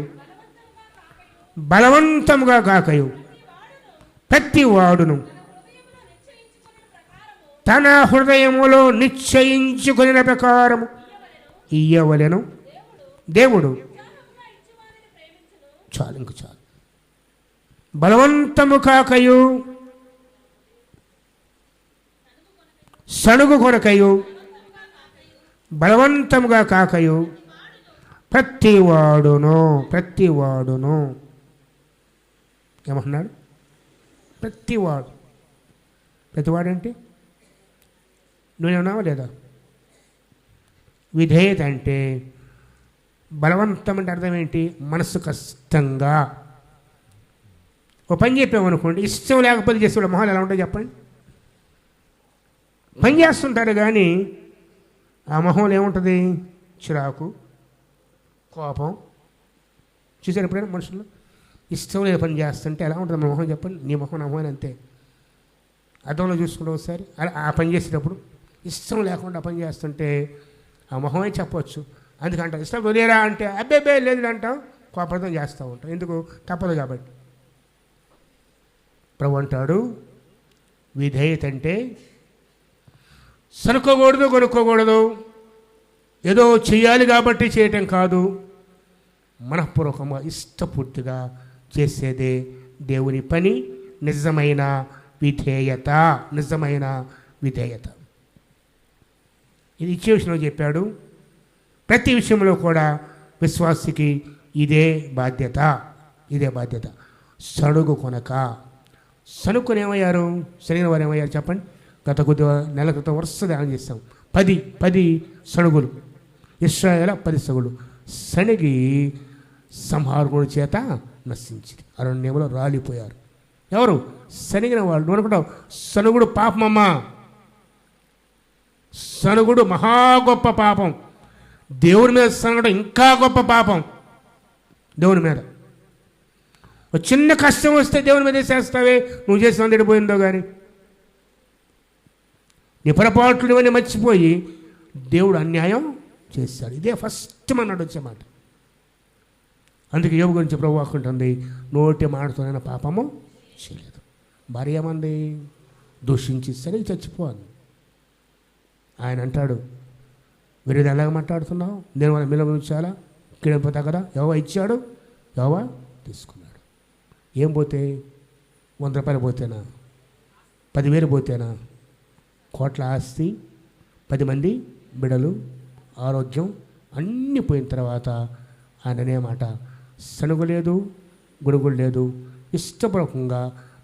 బలవంతముగా కాకయు ప్రతి వాడును తన హృదయములో నిశ్చయించుకుని ప్రకారము ఇయ్యవలెను దేవుడు. చాలు, ఇంక చాలు. బలవంతము కాకయు సణుగు కొనకయు బలవంతముగా కాకయు ప్రతివాడును ఏమంటున్నాడు? ప్రతివాడు అంటే నువ్వేమన్నావా లేదా? విధేయత అంటే బలవంతం అంటే అర్థం ఏంటి? మనసు కష్టంగా. ఓ పని చెప్పామనుకోండి, ఇష్టం లేకపోతే చేసే మొహాలు ఎలా ఉంటాయి చెప్పండి? పని చేస్తుంటారు కానీ ఆ మొహంలో ఏముంటుంది? చిరాకు, కోపం. చూసారు ఎప్పుడైనా మనుషుల్లో? ఇష్టం లేదు పని చేస్తుంటే ఎలా ఉంటుంది మన మొహం చెప్పండి? నీ మొహం నా మొహం అంతే. అర్థంలో చూసుకుంటే ఒకసారి ఆ పని చేసేటప్పుడు ఇష్టం లేకుండా పని చేస్తుంటే ఆ మొహమే చెప్పవచ్చు. అందుకంటాం ఇష్టం వదిలేరా అంటే అబ్బే లేదు అంటాం, కోపంతో చేస్తూ ఉంటాం. ఎందుకు? తప్పదు కాబట్టి. ప్రభు అంటాడు విధేయత అంటే సరుకోకూడదు, కొనుక్కోకూడదు, ఏదో చేయాలి కాబట్టి చేయటం కాదు, మనఃపూర్వకంగా ఇష్టపూర్తిగా చేసేదే దేవుని పని. నిజమైన విధేయత. ఇది ఇచ్చే విషయంలో చెప్పాడు. ప్రతి విషయంలో కూడా విశ్వాసికి ఇదే బాధ్యత. సణుగు కొనక. సణుక్కుని ఏమయ్యారు? శరీరం వారు ఏమయ్యారు చెప్పండి? గత కొద్ది నెల క్రితం వరుస ధ్యానం చేస్తాం. 10 సణుగులు, ఇశ్రాయేలు 10 సణుగులు సణిగి సంహారకుడి చేత నశించింది. అరణ్యంలో రాలిపోయారు. ఎవరు? సణిగిన వాళ్ళు. నువ్వు అనుకుంటావు సణుగుడు పాపమమ్మా. సణుగుడు మహా గొప్ప పాపం. దేవుని మీద సణగడం ఇంకా గొప్ప పాపం. దేవుని మీద ఒక చిన్న కష్టం వస్తే దేవుని మీద చేస్తావే, నువ్వు చేసిన పోయిందో కానీ నీ పొరపాట్లు ఇవన్నీ మర్చిపోయి దేవుడు అన్యాయం చేశాడు. ఇదే ఫస్ట్ మనడు వచ్చే మాట. అందుకే యోబు గురించి ప్రభు వాక్కుంటుంది, నోటి మాటతోనైనా పాపము చేయలేదు. భార్య ఏమంది? దూషించి సరే చచ్చిపోవాలి. ఆయన అంటాడు, మీరు ఇది ఎలాగ మాట్లాడుతున్నావు? నేను వాళ్ళ మిల ఉంచాలా? కిడపోతా కదా. యెహోవా ఇచ్చాడు, యెహోవా తీసుకున్నాడు. ఏం పోతే? 100 రూపాయలు పోతేనా? 10,000 పోతేనా? కోట్ల ఆస్తి, 10 మంది బిడలు, ఆరోగ్యం అన్నీ పోయిన తర్వాత ఆయన అనేమాట సణుగు లేదు, గుడుగుడు లేదు, ఇష్టపూర్వకంగా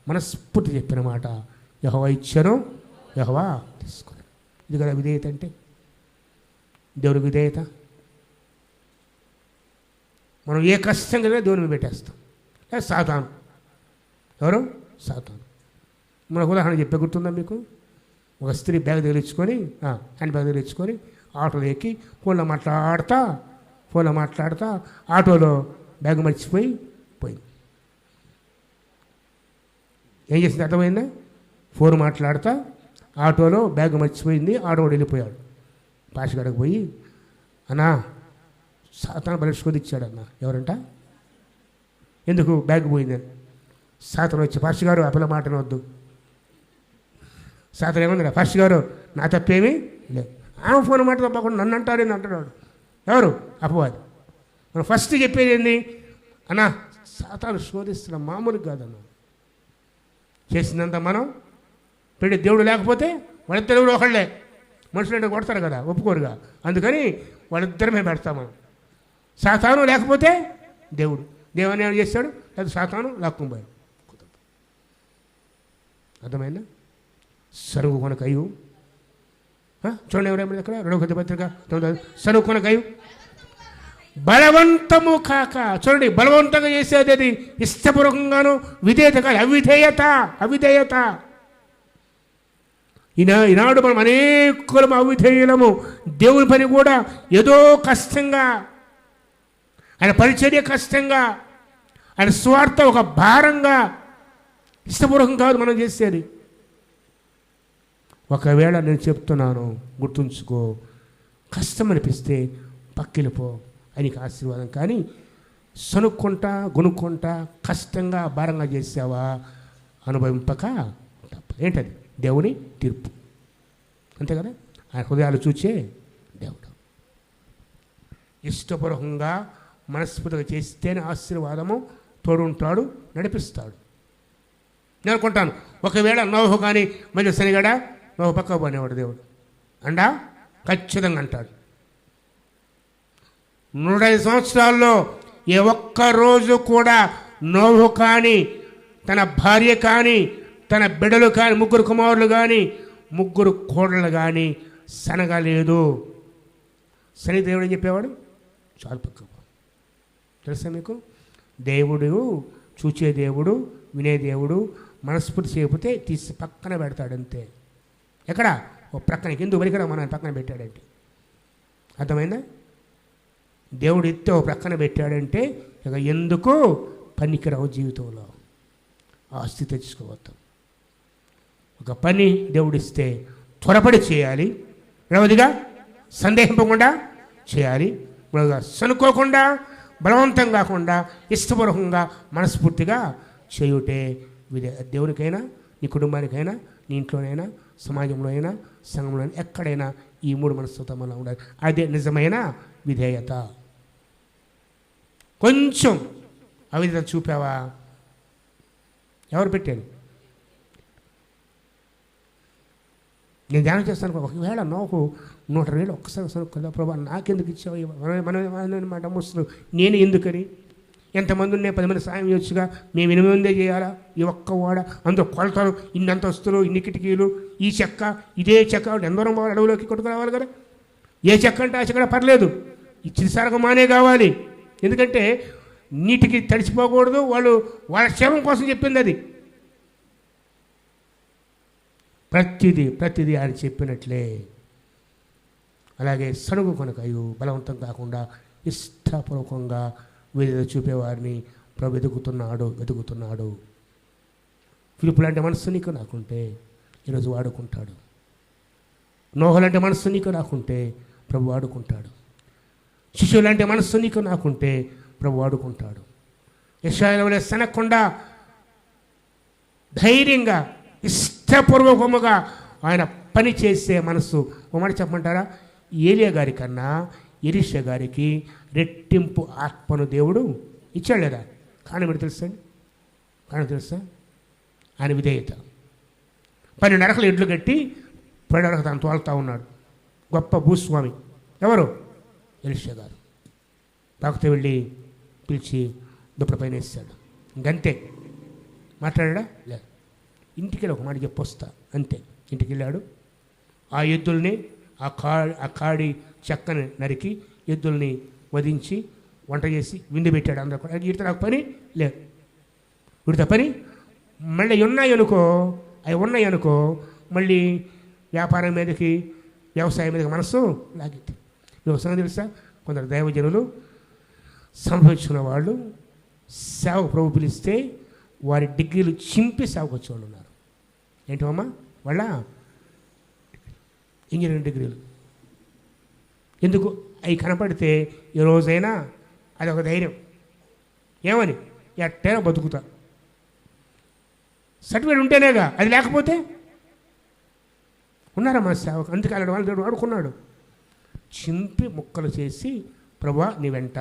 మనస్ఫూర్తి చెప్పిన మాట, యెహోవా ఇచ్చాను, యెహోవా తీసుకున్నాడు. ఇది కదా విధేయత అంటే. దేవుని విధేయత. మనం ఏ కష్టం కదా దేవుని మీద పెట్టేస్తాం. లేదా సాతాను. ఎవరు? సాతాను. మనకు ఉదాహరణ చెప్పే గుర్తుందా మీకు? ఒక స్త్రీ బ్యాగ్ తగిలించుకొని, హ్యాండ్ బ్యాగ్ తగిలించుకొని ఆటోలో ఎక్కి ఫోన్లో మాట్లాడుతా ఆటోలో బ్యాగ్ మర్చిపోయింది. ఏం చేసింది అర్థమైందా? ఫోన్ మాట్లాడుతా ఆటోలో బ్యాగ్ మర్చిపోయింది. ఆటో వెళ్ళిపోయాడు. పాషగాడికి పోయి, అన్నా సాతాను బలిష్కొని ఇచ్చాడు అన్న. ఎవరంట? ఎందుకు? బ్యాగ్ పోయిందని. సాతాను వచ్చి, పాష గారు ఆ పిల్ల మాటనవద్దు. సాతాను ఏమన్నా? పాష గారు నా తప్పేమీ లేదు. ఆమె ఫోన్ మాట తప్పకుండా నన్ను అంటారేంది అంటున్నాడు. ఎవరు? అపవాది. మనం ఫస్ట్ చెప్పేది ఏంది? అన్నా సాతాను శోధిస్తున్న మామూలుగా కాదన్నా. చేసిందంతా మనం పెట్టి దేవుడు లేకపోతే వాళ్ళిద్దరు ఒకళ్ళే. మనుషులు అంటే కొడతారు కదా, ఒప్పుకోరుగా. అందుకని వాళ్ళిద్దరమే పెడతాం మనం. సాతాను లేకపోతే దేవుడు. దేవుని ఏం చేస్తాడు? లేదా సాతాను లాక్కుంపోయాడు. అర్థమైందా? సరుగు కొనకయు. చూడండి ఎవరేమైనా ఇక్కడ 2వ కొరింథీ పత్రిక సరుగు కొనకయు బలవంతము కాక. చూడండి, బలవంతంగా చేసేది అది ఇష్టపూర్వకంగాను, విధేయత కాదు, అవిధేయత. ఈనాడు మనం అనేకులము అవిధేయులము. దేవుని పని కూడా ఏదో కష్టంగా, ఆయన పరిచర్య కష్టంగా, ఆయన స్వార్థ ఒక భారంగా, ఇష్టపూర్వకం కాదు మనం చేసేది. ఒకవేళ నేను చెప్తున్నాను, గుర్తుంచుకో, కష్టం అనిపిస్తే పక్కిలిపో, ఆయనకి ఆశీర్వాదం. కానీ సనుక్కుంటా, గొనుక్కుంటా, కష్టంగా, భారంగా చేసావా అనుభవింపక తప్ప. ఏంటది? దేవుని తీర్పు. అంతే కదా. ఆయన హృదయాలు చూచే దేవుడు. ఇష్టపూర్వకంగా మనస్ఫూర్తిగా చేస్తేనే ఆశీర్వాదము తోడుంటాడు, నడిపిస్తాడు. నేను అనుకుంటాను, ఒకవేళ నోహు కానీ మధ్య శనిగడ నోహు పక్క పోనేవాడు దేవుడు అండా ఖచ్చితంగా అంటాడు. 105 సంవత్సరాల్లో ఏ ఒక్క రోజు కూడా నోహు కానీ, తన భార్య కానీ, తన బిడ్డలు కానీ, 3 కుమారులు కానీ, 3 కోడళ్ళు కానీ సనగలేదు. శని దేవుడు అని చెప్పేవాడు, చాలు పక్క తెలుసా మీకు. దేవుడు చూచే దేవుడు, వినే దేవుడు. మనస్ఫూర్తి చేయకపోతే తీసి పక్కన పెడతాడంతే. ఎక్కడ? ఓ ప్రక్కనకి ఎందుకు వరికరా మన పక్కన పెట్టాడంటే అర్థమైందా? దేవుడు ఎత్తే ఓ ప్రక్కన పెట్టాడంటే ఇక ఎందుకు పనికిరావు జీవితంలో. ఆస్తి తెచ్చుకోవద్దు. ఒక పని దేవుడిస్తే త్వరపడి చేయాలి, రెండవదిగా సందేహింపకుండా చేయాలి, మూడవదిగా సనుకోకుండా, బలవంతం కాకుండా, ఇష్టపూర్వకంగా, మనస్ఫూర్తిగా చేయుటే దేవునికైనా, నీ కుటుంబానికైనా, నీ ఇంట్లోనైనా, సమాజంలో అయినా, సంఘంలో అయినా, ఎక్కడైనా ఈ 3 మనస్తత్వంలో ఉండాలి. అదే నిజమైన విధేయత. కొంచెం అవిధేయత చూపావా, ఎవరు పెట్టారు? నేను ధ్యానం చేస్తాను. ఒకవేళ నాకు 100 వేలు ఒక్కసారి కదా ప్రభా నాకెందుకు ఇచ్చావు, మన ముస్తులు నేను ఎందుకని, ఎంతమంది ఉన్నాయి, 10 మంది సాయం చేయొచ్చుగా, మేము 8 మందే చేయాలా, ఈ ఒక్క వాడ, అందులో కొలతలు, ఇన్ని అంతస్తులు, ఇన్ని కిటికీలు, ఈ చెక్క, ఇదే చెక్క, ఎందరో అడవులోకి కొట్టుకురావాలి కదా. ఏ చెక్క అంటే ఆ చెక్క పర్లేదు, ఈ చిరుసరగమానే కావాలి. ఎందుకంటే నీటికి తడిసిపోకూడదు, వాళ్ళ క్షేమం కోసం చెప్పింది అది. ప్రతిదీ ఆయన చెప్పినట్లే. అలాగే సడుగు కొనకయు బలవంతం కాకుండా ఇష్టపూర్వకంగా విధేయత చూపేవారిని ప్రభు వెతుకుతున్నాడు. ఫిలిప్పు లాంటి మనస్సు నీకు నాకుంటే ఈరోజు వాడుకుంటాడు. నోహు లాంటి మనస్సు నీకు నాకుంటే ప్రభు వాడుకుంటాడు. శిశువు లాంటి మనస్సు నీకు నాకుంటే ప్రభు వాడుకుంటాడు. యెషయా వలె సనకుండా ధైర్యంగా ఇష్టపూర్వకముగా ఆయన పని చేసే మనస్సు. ఒక మాట చెప్పమంటారా, ఏలియా గారి కన్నా ఎలీషా గారికి రెట్టింపు ఆత్మను దేవుడు ఇచ్చాడు లేదా? కారణం ఏంటి తెలుసా? ఆయన విధేయత. 12 అరకలు ఎడ్లు కట్టి 12 తాను తోలుతూ ఉన్నాడు. గొప్ప భూస్వామి ఎవరు? ఎలీషా గారు. తాకుతూ వెళ్ళి పిలిచి దుప్పటి పైన వేస్తాడు. ఇంకంతే. మాట్లాడా? లేదు. ఇంటికి వెళ్ళి ఒక మాట చెప్పొస్తా అంతే. ఇంటికి వెళ్ళాడు. ఆ ఎద్దుల్ని ఆ కాడి చెక్కని నరికి ఎద్దుల్ని వధించి వంట చేసి విందు పెట్టాడు. అందరూ కూడా వీటితో నాకు పని లేదు, వీటితో పని. మళ్ళీ అవి ఉన్నాయనుకో మళ్ళీ వ్యాపారం మీదకి, వ్యవసాయం మీదకి మనసు లాగిద్ది. నువ్వు సంగతి తెలుసా, కొందరు దైవజనులు సంభవించిన వాళ్ళు సేవ ప్రభు పిలిస్తే వారి డిగ్రీలు చింపి సేవకు వచ్చేవాళ్ళు ఉన్నారు. ఏంటమ్మా వాళ్ళ ఇంజనీరింగ్ డిగ్రీలు. ఎందుకు? అవి కనపడితే ఏ రోజైనా అదొక ధైర్యం. ఏమని? ఎట్టైనా బతుకుతా, సర్టిఫికేట్ ఉంటేనేగా, అది లేకపోతే ఉన్నారా మా సేవకు? అందుకే అలాంటి వాళ్ళు దేవుడు వాడుకున్నాడు. చింపి ముక్కలు చేసి ప్రభువా నీ వెంట.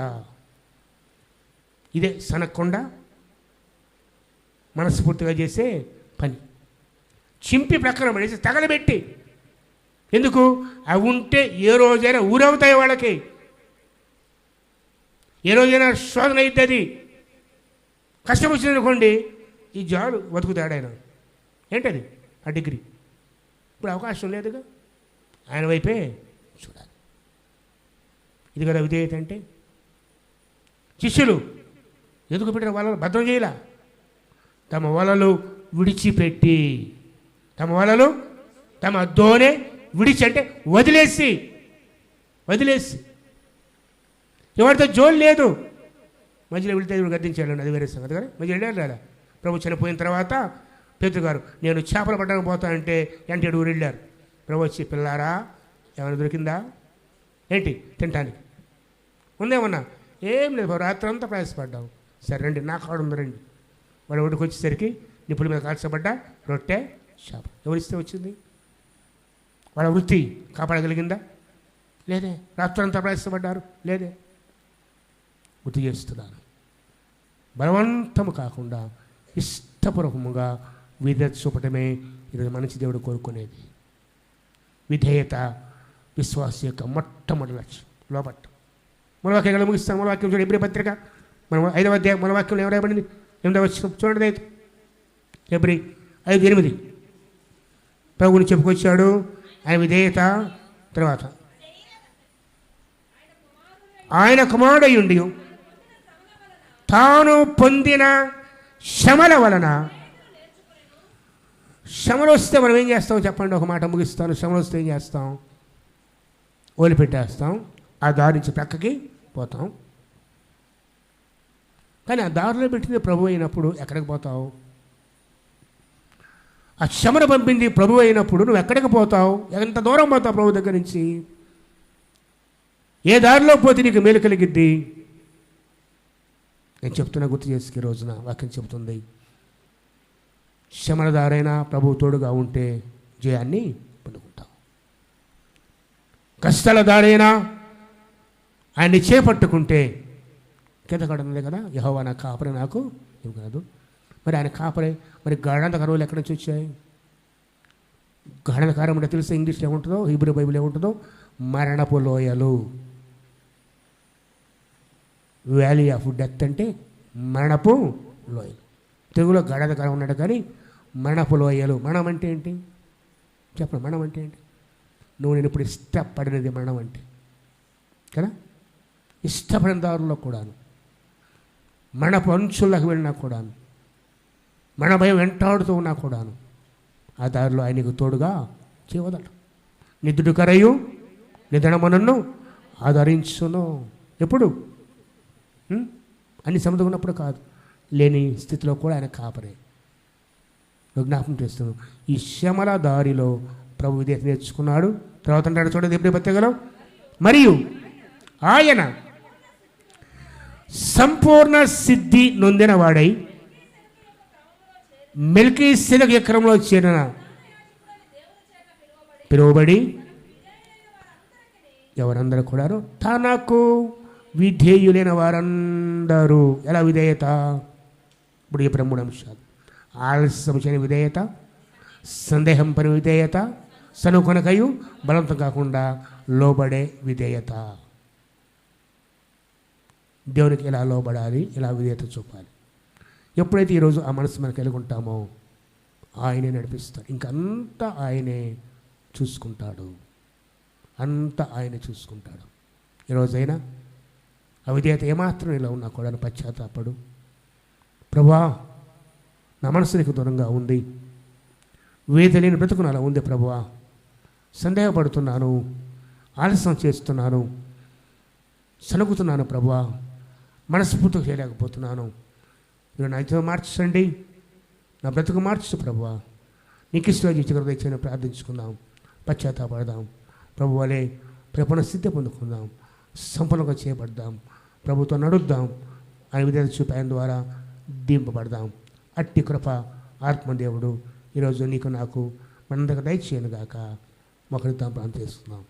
ఇదే సనక్కుండా మనస్ఫూర్తిగా చేసే పని. చింపి ప్రక్కన పడేసి తగలబెట్టి. ఎందుకు? అవి ఉంటే ఏ రోజైనా ఊరవుతాయి వాళ్ళకి, ఏ రోజైనా శోధన అవుతుంది. కష్టం వచ్చిందనుకోండి, ఈ జాడు బతుకుతాడు ఆయన. ఏంటది? ఆ డిగ్రీ. ఇప్పుడు అవకాశం లేదుగా, ఆయన వైపే చూడాలి. ఇది కదా విధేయత అంటే. శిష్యులు ఎందుకు పెట్టిన వలలు భద్రం చేయలా? తమ వలలు విడిచిపెట్టి, తమ దోనె విడిచి అంటే వదిలేసి ఎవరితో జోలు లేదు. మధ్యలో వెళితే గద్దించాడు, అది వేరే సంగతి కదా. మధ్యలో వెళ్ళారు కదా. ప్రభు చనిపోయిన తర్వాత పేతురు గారు నేను చేపలు పట్టడానికి పోతానంటే 8 ఊరు వెళ్ళారు. ప్రభు వచ్చి పిల్లారా ఏమైనా దొరికిందా ఏంటి తినటానికి? ఉందేమన్నా? ఏం లేదు, రాత్రి అంతా ప్రయాసపడ్డాం. సరే రండి, నా కాడు ఉంది రండి. వాడు ఒడికి వచ్చేసరికి నిప్పుల మీద కాల్చబడ్డా రొట్టె చేప. ఎవరిస్తే వచ్చింది? వాళ్ళ వృత్తి కాపాడగలిగిందా? లేదే. రాత్రంతా ప్రయాసపడ్డారు, లేదే. గుర్తు చేస్తున్నాను, బలవంతము కాకుండా ఇష్టపూర్వకముగా విధేయత చూపటమే ఈరోజు మంచి దేవుడు కోరుకునేది. విధేయత విశ్వాస యొక్క మొట్టమొదటి లక్ష్యం. లోపట్ట మన వాక్యం ముగిస్తాను. మన వాక్యం చూడండి, ఎబ్రీ పత్రిక మనం 5వ అధ్యాయం, మన వాక్యంలో ఎవరు రాయబడింది? 8వ వచనం చూడండి. ఎబ్రీ 5:8 ప్రభువుని చెప్పుకొచ్చాడు. ఆయన విధేయత తర్వాత ఆయన కుమారుడయుండి తాను పొందిన శ్రమల వలన. శ్రమలు వస్తే మనం ఏం చేస్తాం చెప్పండి? ఒక మాట ముగిస్తాను. శ్రమలు వస్తే ఏం చేస్తాం? వదిలిపెట్టేస్తాం, ఆ దారి నుంచి ప్రక్కకి పోతాం. కానీ ఆ దారిలో పెట్టింది ప్రభు అయినప్పుడు ఎక్కడికి పోతావు? ఆ శ్రమను పంపింది ప్రభు అయినప్పుడు నువ్వు ఎక్కడికి పోతావు? ఎంత దూరం పోతావు ప్రభు దగ్గర నుంచి? ఏ దారిలో పోతే నీకు మేలు కలిగిద్ది? నేను చెప్తున్నా, గుర్తు చేసుకు. ఈ రోజున వాక్యం చెబుతుంది, శ్రమల దారైనా ప్రభు తోడుగా ఉంటే జయాన్ని పొందుకుంటాం. కష్టాల దారైనా ఆయన్ని చేపట్టుకుంటే కిందకడుంది కదా, యెహోవా నా కాపరి నాకు ఇవ్వగలదు. మరి ఆయన కాపరే. మరి గాఢాంధకారులు ఎక్కడి నుంచి వచ్చాయి? గాఢాంధకారం అంటే తెలిస్తే ఇంగ్లీష్లో ఏముంటుందో, హీబ్రూ బైబిల్ ఏముంటుందో? మరణపు లోయలు. వ్యాలీ ఆఫ్ డెత్ అంటే మరణపు లోయలు. తెలుగులో గాఢాంధకారం ఉన్నాడు కానీ మరణపు లోయలు. మరణం అంటే ఏంటి చెప్పండి? మరణం అంటే ఏంటి? నువ్వు నేను ఇప్పుడు ఇష్టపడినది మరణం అంటే కదా. ఇష్టపడిన దారుల్లో కూడాను, మరణపు అంచుల్లోకి వెళ్ళినా కూడాను, మన భయం వెంటాడుతూ ఉన్నా కూడాను ఆ దారిలో ఆయనకు తోడుగా చేయవదడు. నిద్రుడు కరయు నిధనమనన్ను ఆదరించును. ఎప్పుడు? అన్ని సమర్థకున్నప్పుడు కాదు, లేని స్థితిలో కూడా ఆయన కాపరే. జ్ఞాపకం చేస్తున్నాను, ఈ శ్రమల దారిలో ప్రభు విధేయత నేర్చుకున్నాడు. తర్వాత అంటాడు చూడండి ఎబ్రీ పత్రికలో, మరియు ఆయన సంపూర్ణ సిద్ధి నొందిన వాడై మెల్కీసెదెకు చక్రంలో చేరిన పిలువబడి ఎవరందరూ కూడా తనకు విధేయులైన వారందరూ. ఎలా విధేయత? ఇప్పుడు ఈ 3 అంశాలు: ఆలస్యం చేయని విధేయత, సందేహం పని విధేయత, సనుకొనకయు బలంతో కాకుండా లోబడే విధేయత. దేవునికి ఎలా లోబడాలి, ఎలా విధేయత చూపాలి. ఎప్పుడైతే ఈరోజు ఆ మనసు మనకు కలిగి ఉంటామో ఆయనే నడిపిస్తాడు. ఇంకంతా ఆయనే చూసుకుంటాడు, అంతా ఆయనే చూసుకుంటాడు. ఈరోజైనా అవిధేయత ఏమాత్రం ఇలా ఉన్నా కూడా పశ్చాత్తాపడు. ప్రభువా, నా మనసు నీకు దూరంగా ఉంది, వేద లేని బ్రతుకు అలా ఉంది ప్రభువా, సందేహపడుతున్నాను, ఆలస్యం చేస్తున్నాను, సనుగుతున్నాను ప్రభువా, మనస్ఫూర్తిగా చేయలేకపోతున్నాను. మీరు నా జీవితం మార్చండి, నా బ్రతుకు మార్చు ప్రభువా, నీకు ఇష్టం జీవితం ప్రార్థించుకుందాం, పశ్చాత్తాపడదాం. ప్రభువాలే ప్రపణ సిద్ధి పొందుకుందాం, సంపూర్ణంగా చేయబడదాం, ప్రభుతో నడుద్దాం, ఆయన విధేయత చూపి ఆయన ద్వారా దీంపబడదాం. అట్టి కృప ఆత్మదేవుడు ఈరోజు నీకు నాకు మనందరికీ దయచేయను గాక. మొక్కడితో ప్రార్థిస్తున్నాం.